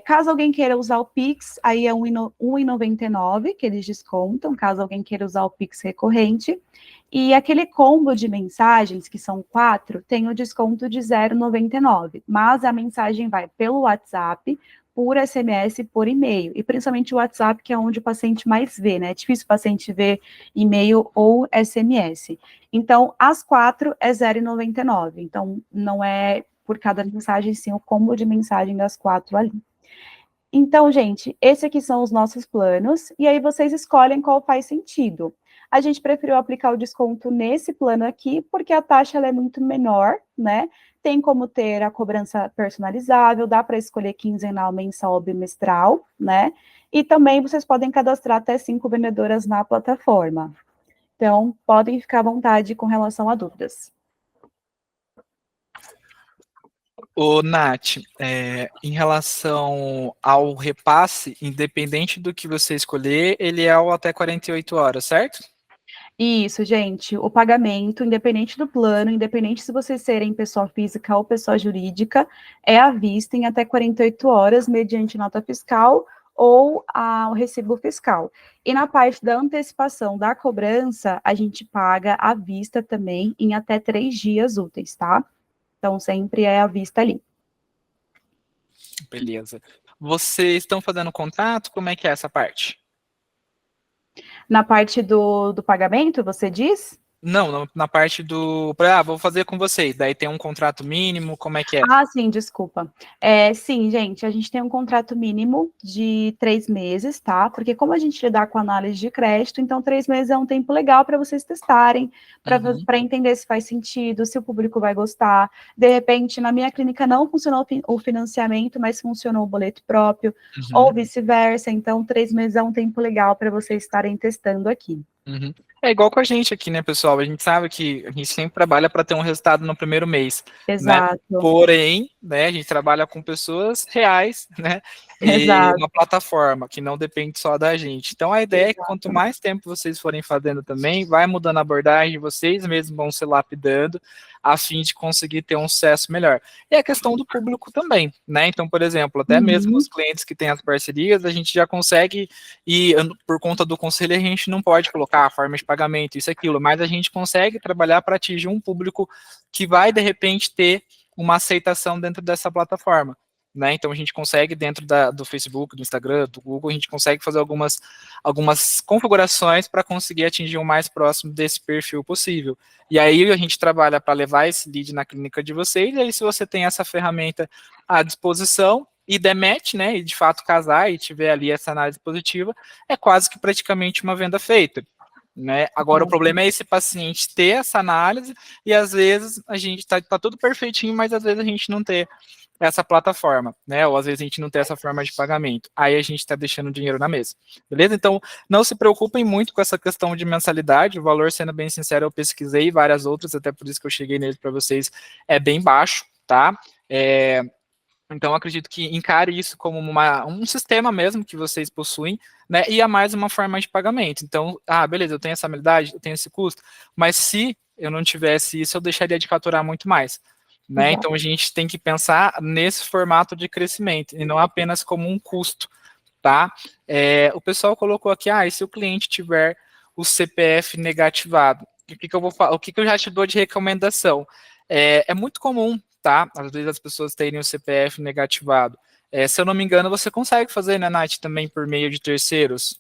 Caso alguém queira usar o Pix, aí é R$ 1,99 que eles descontam, caso alguém queira usar o Pix recorrente. E aquele combo de mensagens, que são 4, tem o desconto de R$ 0,99. Mas a mensagem vai pelo WhatsApp, por SMS e por e-mail. E principalmente o WhatsApp, que é onde o paciente mais vê, né? É difícil o paciente ver e-mail ou SMS. Então, as 4 é R$ 0,99. Então, não é por cada mensagem, sim, o combo de mensagem das 4 ali. Então, gente, esses aqui são os nossos planos, e aí vocês escolhem qual faz sentido. A gente preferiu aplicar o desconto nesse plano aqui, porque a taxa ela é muito menor, né? Tem como ter a cobrança personalizável, dá para escolher quinzenal, mensal ou bimestral, né? E também vocês podem cadastrar até 5 vendedoras na plataforma. Então, podem ficar à vontade com relação a dúvidas. Nath, em relação ao repasse, independente do que você escolher, ele é ao até 48 horas, certo? Isso, gente, o pagamento, independente do plano, independente se vocês serem pessoa física ou pessoa jurídica, é à vista em até 48 horas, mediante nota fiscal ou o recibo fiscal. E na parte da antecipação da cobrança, a gente paga à vista também em até 3 dias úteis, tá? Então, sempre é à vista ali. Beleza. Vocês estão fazendo contato? Como é que é essa parte? Na parte do pagamento, você diz? Não, na parte do... vou fazer com vocês. Daí tem um contrato mínimo, como é que é? Ah, sim, desculpa. Sim, gente, a gente tem um contrato mínimo de 3 meses, tá? Porque como a gente lidar com análise de crédito, então 3 meses é um tempo legal para vocês testarem, para entender se faz sentido, se o público vai gostar. De repente, na minha clínica não funcionou o financiamento, mas funcionou o boleto próprio, ou vice-versa. Então, 3 meses é um tempo legal para vocês estarem testando aqui. É igual com a gente aqui, né, pessoal? A gente sabe que a gente sempre trabalha para ter um resultado no primeiro mês, Exato. né? Porém, né, a gente trabalha com pessoas reais, né? E Exato. uma plataforma que não depende só da gente. Então, a ideia é que quanto mais tempo vocês forem fazendo também, vai mudando a abordagem, vocês mesmos vão se lapidando, a fim de conseguir ter um sucesso melhor. E a questão do público também, né? Então, por exemplo, até mesmo os clientes que têm as parcerias, a gente já consegue, e por conta do conselho, a gente não pode colocar a forma de pagamento, isso, aquilo, mas a gente consegue trabalhar para atingir um público que vai, de repente, ter uma aceitação dentro dessa plataforma. Né? Então a gente consegue dentro do Facebook, do Instagram, do Google, a gente consegue fazer algumas configurações para conseguir atingir o mais próximo desse perfil possível. E aí a gente trabalha para levar esse lead na clínica de vocês, e aí se você tem essa ferramenta à disposição e der match, né, e de fato casar e tiver ali essa análise positiva, é quase que praticamente uma venda feita. Né? Agora, o problema é esse paciente ter essa análise e às vezes a gente tá tudo perfeitinho, mas às vezes a gente não ter essa plataforma, né? Ou às vezes a gente não tem essa forma de pagamento. Aí a gente está deixando o dinheiro na mesa, beleza? Então, não se preocupem muito com essa questão de mensalidade. O valor, sendo bem sincero, eu pesquisei várias outras, até por isso que eu cheguei nele para vocês, é bem baixo, tá? Então, acredito que encare isso como um sistema mesmo que vocês possuem, né? E a mais uma forma de pagamento. Então, beleza, eu tenho essa habilidade, eu tenho esse custo, mas se eu não tivesse isso, eu deixaria de faturar muito mais. Né? Então, a gente tem que pensar nesse formato de crescimento, e não apenas como um custo. Tá? O pessoal colocou aqui, e se o cliente tiver o CPF negativado, o que eu já te dou de recomendação? É muito comum, tá? Às vezes as pessoas terem o CPF negativado. Se eu não me engano, você consegue fazer, né, Nath, também por meio de terceiros?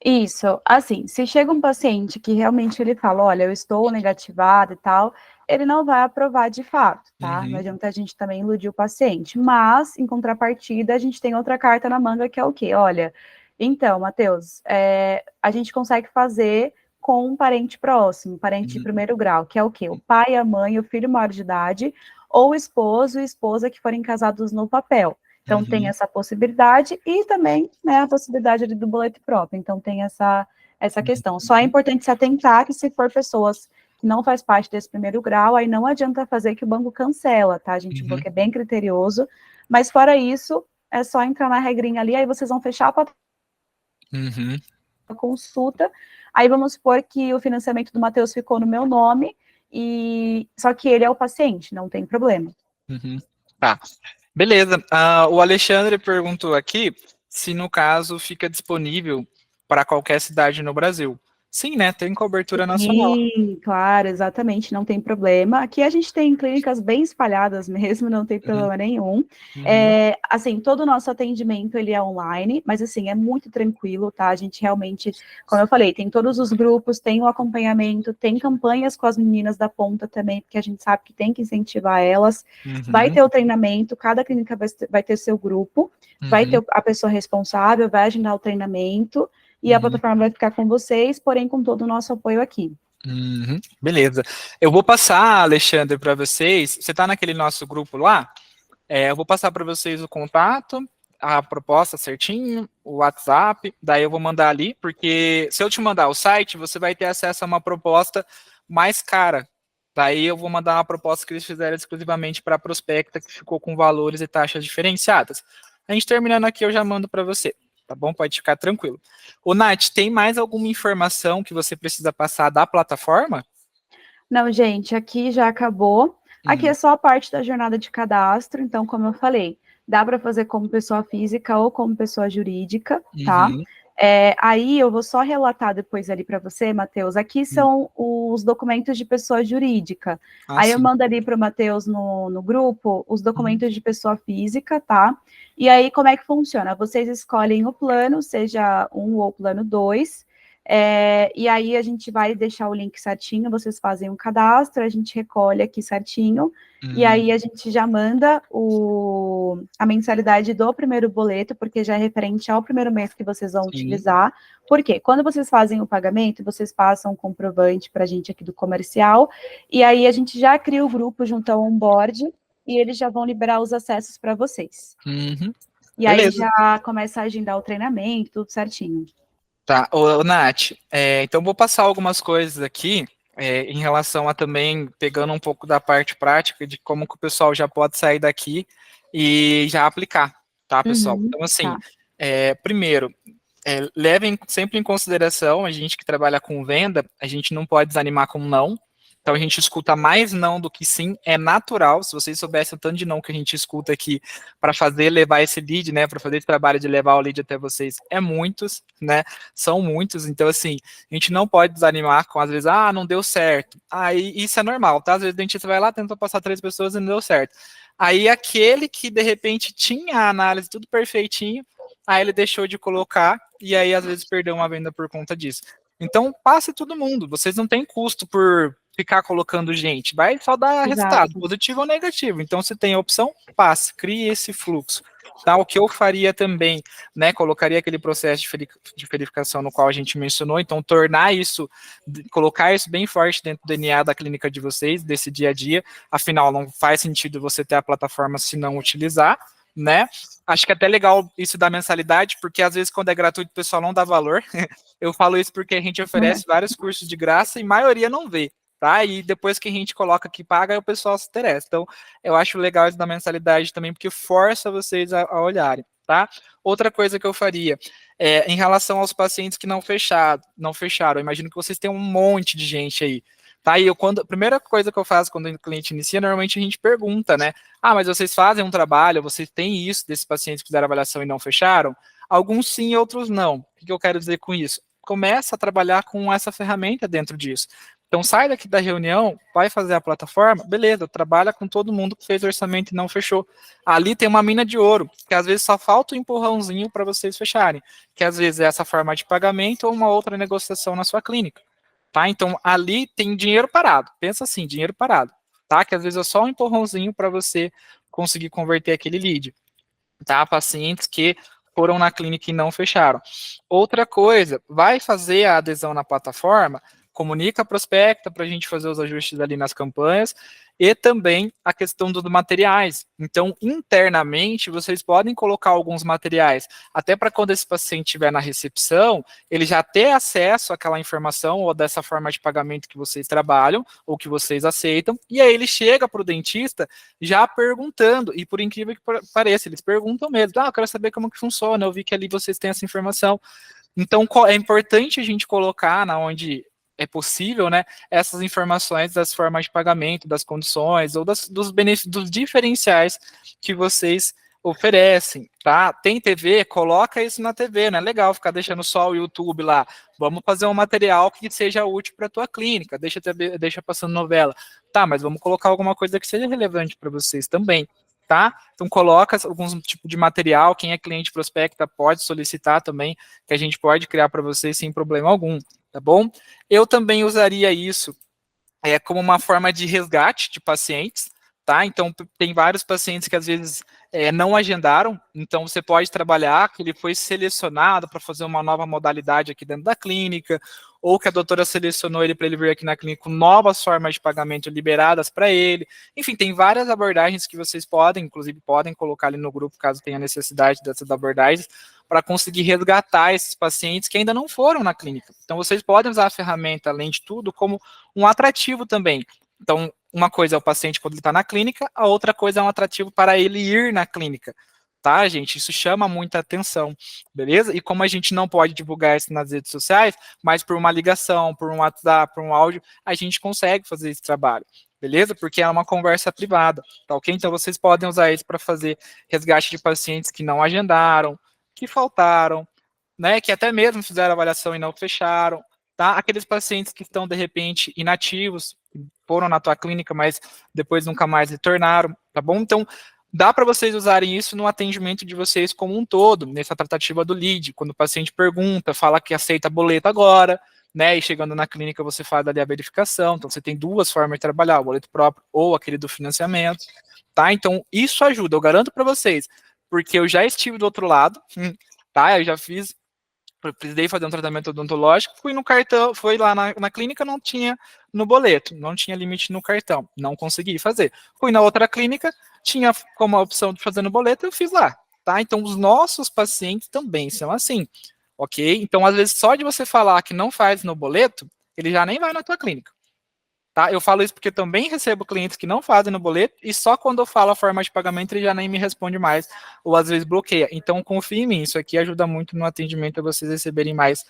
Isso, assim, se chega um paciente que realmente ele fala, olha, eu estou negativado e tal, ele não vai aprovar de fato, tá? Não adianta a gente também iludir o paciente, mas, em contrapartida, a gente tem outra carta na manga que é o quê? Olha, então, Matheus, a gente consegue fazer com um parente próximo, parente de primeiro grau, que é o quê? O pai, a mãe, o filho maior de idade, ou o esposo e esposa que forem casados no papel. Então, tem essa possibilidade e também, né, a possibilidade do boleto próprio. Então, tem essa questão. Só é importante se atentar que se for pessoas que não faz parte desse primeiro grau, aí não adianta fazer que o banco cancela, tá, gente? O banco é bem criterioso. Mas, fora isso, é só entrar na regrinha ali, aí vocês vão fechar a consulta. Aí, vamos supor que o financiamento do Matheus ficou no meu nome, só que ele é o paciente, não tem problema. Tá. Beleza. O Alexandre perguntou aqui se, no caso, fica disponível para qualquer cidade no Brasil. Sim, né? Tem cobertura nacional. Sim, claro, exatamente, não tem problema. Aqui a gente tem clínicas bem espalhadas mesmo, não tem problema nenhum. Assim, todo o nosso atendimento, ele é online, mas assim, é muito tranquilo, tá? A gente realmente, como eu falei, tem todos os grupos, tem o acompanhamento, tem campanhas com as meninas da ponta também, porque a gente sabe que tem que incentivar elas. Vai ter o treinamento, cada clínica vai ter seu grupo, vai ter a pessoa responsável, vai agendar o treinamento, e a plataforma vai ficar com vocês, porém com todo o nosso apoio aqui. Beleza. Eu vou passar, Alexandre, para vocês. Você está naquele nosso grupo lá? Eu vou passar para vocês o contato, a proposta certinho, o WhatsApp. Daí eu vou mandar ali, porque se eu te mandar o site, você vai ter acesso a uma proposta mais cara. Daí eu vou mandar uma proposta que eles fizeram exclusivamente para a prospecta, que ficou com valores e taxas diferenciadas. A gente terminando aqui, eu já mando para você. Tá bom? Pode ficar tranquilo. Ô, Nath, tem mais alguma informação que você precisa passar da plataforma? Não, gente, aqui já acabou. Aqui é só a parte da jornada de cadastro, então, como eu falei, dá para fazer como pessoa física ou como pessoa jurídica, tá? Aí eu vou só relatar depois ali para você, Matheus. Aqui são os documentos de pessoa jurídica. Aí eu mando ali para o Matheus no grupo os documentos de pessoa física, tá? E aí, como é que funciona? Vocês escolhem o plano, seja um ou plano 2, e aí a gente vai deixar o link certinho, vocês fazem um cadastro, a gente recolhe aqui certinho, e aí a gente já manda a mensalidade do primeiro boleto, porque já é referente ao primeiro mês que vocês vão utilizar. Por quê? Quando vocês fazem o pagamento, vocês passam um comprovante para a gente aqui do comercial, e aí a gente já cria o grupo junto ao onboard, e eles já vão liberar os acessos para vocês. E aí já começa a agendar o treinamento, tudo certinho. Tá, ô, Nath, então vou passar algumas coisas aqui em relação a também, pegando um pouco da parte prática de como que o pessoal já pode sair daqui e já aplicar, tá, pessoal? Então, assim, primeiro, levem sempre em consideração, a gente que trabalha com venda, a gente não pode desanimar com não. Então a gente escuta mais não do que sim, é natural. Se vocês soubessem o tanto de não que a gente escuta aqui para fazer levar esse lead, né, para fazer esse trabalho de levar o lead até vocês, é muitos, né? São muitos. Então assim, a gente não pode desanimar com às vezes, não deu certo. Aí isso é normal, tá? Às vezes o dentista vai lá, tenta passar 3 pessoas e não deu certo. Aí aquele que de repente tinha a análise tudo perfeitinho, aí ele deixou de colocar e aí às vezes perdeu uma venda por conta disso. Então, passe todo mundo. Vocês não têm custo por ficar colocando gente. Vai só dar resultado, positivo ou negativo. Então, se tem a opção, passe. Crie esse fluxo. Tá? O que eu faria também, né? Colocaria aquele processo de verificação no qual a gente mencionou. Então, tornar isso, colocar isso bem forte dentro do DNA da clínica de vocês, desse dia a dia. Afinal, não faz sentido você ter a plataforma se não utilizar, né? Acho que é até legal isso da mensalidade, porque às vezes quando é gratuito o pessoal não dá valor. Eu falo isso porque a gente oferece vários cursos de graça e a maioria não vê. tá? E depois que a gente coloca que paga, aí o pessoal se interessa. Então, eu acho legal isso da mensalidade também, porque força vocês a olharem, tá? Outra coisa que eu faria, em relação aos pacientes que não fecharam, eu imagino que vocês têm um monte de gente aí, tá? E a primeira coisa que eu faço quando o cliente inicia, normalmente a gente pergunta, né? Ah, mas vocês fazem um trabalho, vocês têm isso desses pacientes que fizeram avaliação e não fecharam? Alguns sim, outros não. O que eu quero dizer com isso? Começa a trabalhar com essa ferramenta dentro disso. Então, sai daqui da reunião, vai fazer a plataforma, beleza, trabalha com todo mundo que fez orçamento e não fechou. Ali tem uma mina de ouro, que às vezes só falta um empurrãozinho para vocês fecharem, que às vezes é essa forma de pagamento ou uma outra negociação na sua clínica. Tá? Então, ali tem dinheiro parado. Pensa assim, dinheiro parado. Tá? Que às vezes é só um empurrãozinho para você conseguir converter aquele lead. Tá? Pacientes que foram na clínica e não fecharam. Outra coisa, vai fazer a adesão na plataforma, comunica, prospecta para a gente fazer os ajustes ali nas campanhas e também a questão dos materiais. Então, internamente, vocês podem colocar alguns materiais, até para quando esse paciente estiver na recepção, ele já ter acesso àquela informação ou dessa forma de pagamento que vocês trabalham ou que vocês aceitam, e aí ele chega para o dentista já perguntando, e por incrível que pareça, eles perguntam mesmo, eu quero saber como que funciona, eu vi que ali vocês têm essa informação. Então, é importante a gente colocar na onde é possível, né, essas informações das formas de pagamento, das condições, ou dos diferenciais que vocês oferecem, tá? Tem TV? Coloca isso na TV, não é legal ficar deixando só o YouTube lá. Vamos fazer um material que seja útil para a tua clínica, deixa passando novela. Tá, mas vamos colocar alguma coisa que seja relevante para vocês também, tá? Então coloca algum tipo de material, quem é cliente prospecta pode solicitar também, que a gente pode criar para vocês sem problema algum, tá bom? Eu também usaria isso como uma forma de resgate de pacientes, tá? Então, tem vários pacientes que às vezes não agendaram, então você pode trabalhar que ele foi selecionado para fazer uma nova modalidade aqui dentro da clínica, ou que a doutora selecionou ele para ele vir aqui na clínica com novas formas de pagamento liberadas para ele. Enfim, tem várias abordagens que vocês podem, inclusive podem colocar ali no grupo, caso tenha necessidade dessas abordagens, para conseguir resgatar esses pacientes que ainda não foram na clínica. Então, vocês podem usar a ferramenta, além de tudo, como um atrativo também. Então, uma coisa é o paciente quando ele está na clínica, a outra coisa é um atrativo para ele ir na clínica. Tá, gente? Isso chama muita atenção, beleza? E como a gente não pode divulgar isso nas redes sociais, mas por uma ligação, por um WhatsApp, por um áudio, a gente consegue fazer esse trabalho, beleza? Porque é uma conversa privada, tá ok? Então, vocês podem usar isso para fazer resgate de pacientes que não agendaram, que faltaram, né? Que até mesmo fizeram avaliação e não fecharam, tá? Aqueles pacientes que estão, de repente, inativos, foram na tua clínica, mas depois nunca mais retornaram, tá bom? Então, dá para vocês usarem isso no atendimento de vocês como um todo, nessa tratativa do lead, quando o paciente pergunta, fala que aceita boleto agora, né, e chegando na clínica você faz ali a verificação, então você tem duas formas de trabalhar, o boleto próprio ou aquele do financiamento, tá? Então, isso ajuda, eu garanto para vocês, porque eu já estive do outro lado, tá? Eu já precisei fazer um tratamento odontológico, fui no cartão, fui lá na clínica, não tinha no boleto, não tinha limite no cartão, não consegui fazer. Fui na outra clínica, tinha como a opção de fazer no boleto, eu fiz lá, tá? Então, os nossos pacientes também são assim, ok? Então, às vezes, só de você falar que não faz no boleto, ele já nem vai na tua clínica. Tá? Eu falo isso porque também recebo clientes que não fazem no boleto e só quando eu falo a forma de pagamento ele já nem me responde mais ou às vezes bloqueia. Então confie em mim, isso aqui ajuda muito no atendimento a vocês receberem mais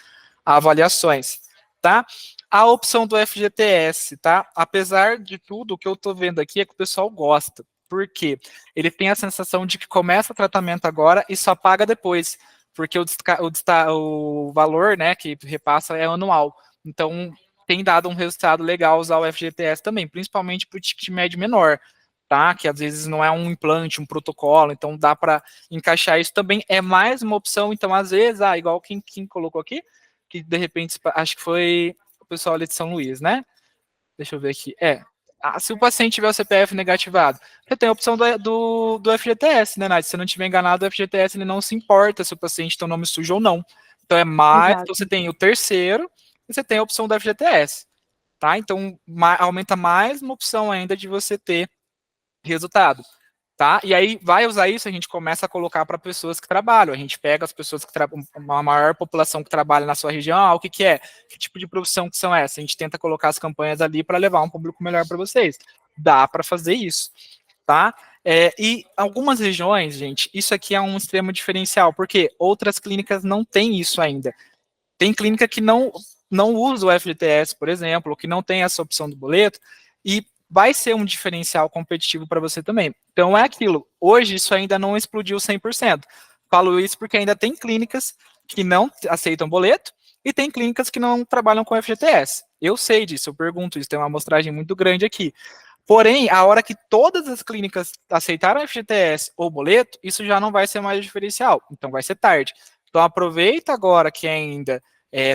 avaliações, tá? A opção do FGTS, tá? Apesar de tudo, o que eu tô vendo aqui é que o pessoal gosta. Por quê? Ele tem a sensação de que começa o tratamento agora e só paga depois, porque o valor, né, que repassa é anual. Então, tem dado um resultado legal usar o FGTS também, principalmente para o ticket médio menor, tá? Que às vezes não é um implante, um protocolo, então dá para encaixar isso também. É mais uma opção, então às vezes, igual quem colocou aqui, que de repente, acho que foi o pessoal ali de São Luís, né? Deixa eu ver aqui. Se o paciente tiver o CPF negativado, você tem a opção do FGTS, né, Nath? Se você não estiver enganado, o FGTS ele não se importa se o paciente tem o nome sujo ou não. Então é mais, Exato. então você tem o terceiro, e você tem a opção do FGTS, tá? Então, aumenta mais uma opção ainda de você ter resultado, Tá? E aí vai usar isso, a gente começa a colocar para pessoas que trabalham. A gente pega as pessoas que trabalham, uma maior população que trabalha na sua região, o que é? Que tipo de profissão que são essas? A gente tenta colocar as campanhas ali para levar um público melhor para vocês. Dá para fazer isso, tá? E algumas regiões, gente, isso aqui é um extremo diferencial, porque outras clínicas não têm isso ainda. Tem clínica que não usa o FGTS, por exemplo, ou que não tem essa opção do boleto, e vai ser um diferencial competitivo para você também. Então é aquilo, hoje isso ainda não explodiu 100%. Falo isso porque ainda tem clínicas que não aceitam boleto e tem clínicas que não trabalham com FGTS. Eu sei disso, eu pergunto isso, tem uma amostragem muito grande aqui. Porém, a hora que todas as clínicas aceitaram FGTS ou boleto, isso já não vai ser mais diferencial, então vai ser tarde. Então aproveita agora que ainda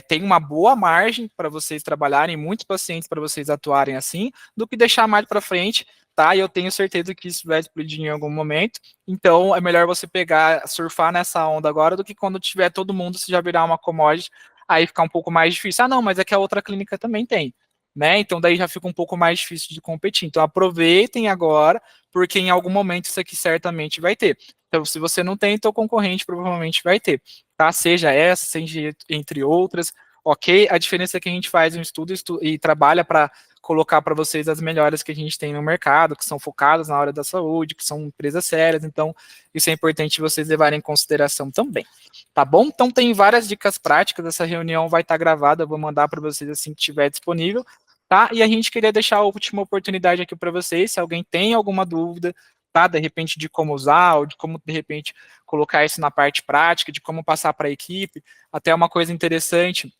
tem uma boa margem para vocês trabalharem, muitos pacientes para vocês atuarem assim, do que deixar mais para frente, tá? E eu tenho certeza que isso vai explodir em algum momento. Então é melhor você pegar, surfar nessa onda agora, do que quando tiver todo mundo, se já virar uma commodity, aí ficar um pouco mais difícil. Ah, não, mas é que a outra clínica também tem. Né? Então daí já fica um pouco mais difícil de competir. Então aproveitem agora, porque em algum momento isso aqui certamente vai ter. Então se você não tem, então o concorrente provavelmente vai ter, tá? Seja essa, seja entre outras, ok? A diferença é que a gente faz um estudo e trabalha para colocar para vocês as melhores que a gente tem no mercado, que são focadas na área da saúde, que são empresas sérias, então isso é importante vocês levarem em consideração também, tá bom? Então tem várias dicas práticas, essa reunião vai estar gravada, eu vou mandar para vocês assim que estiver disponível, tá? E a gente queria deixar a última oportunidade aqui para vocês, se alguém tem alguma dúvida, tá? De repente de como usar, ou de como de repente colocar isso na parte prática, de como passar para a equipe, até uma coisa interessante,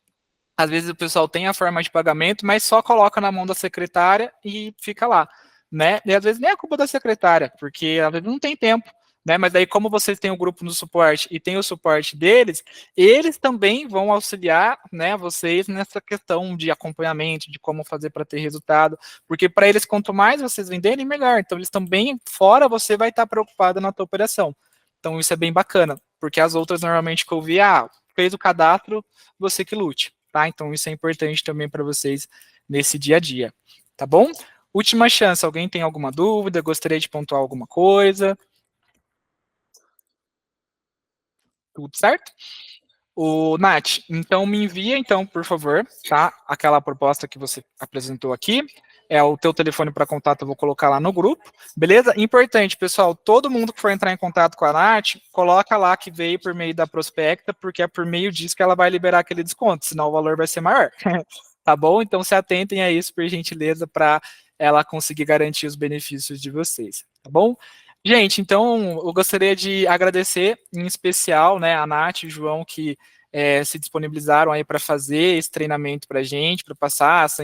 às vezes o pessoal tem a forma de pagamento, mas só coloca na mão da secretária e fica lá, né? E às vezes nem é culpa da secretária, porque às vezes não tem tempo, né? Mas daí, como vocês têm o grupo no suporte e tem o suporte deles, eles também vão auxiliar, né, vocês nessa questão de acompanhamento, de como fazer para ter resultado, porque para eles, quanto mais vocês venderem, melhor. Então, eles também, fora, você vai estar preocupado na tua operação. Então, isso é bem bacana, porque as outras, normalmente, que eu vi, fez o cadastro, você que lute, tá? Então, isso é importante também para vocês nesse dia a dia, tá bom? Última chance, alguém tem alguma dúvida, gostaria de pontuar alguma coisa? Tudo certo? O Nath, então me envia, então, por favor, tá? Aquela proposta que você apresentou aqui. É o teu telefone para contato, eu vou colocar lá no grupo, beleza? Importante, pessoal, todo mundo que for entrar em contato com a Nath, coloca lá que veio por meio da prospecta, porque é por meio disso que ela vai liberar aquele desconto, senão o valor vai ser maior. Tá bom? Então se atentem a isso, por gentileza, para ela conseguir garantir os benefícios de vocês, tá bom? Gente, então eu gostaria de agradecer em especial, né, a Nath e o João que se disponibilizaram aí para fazer esse treinamento para a gente, para passar essa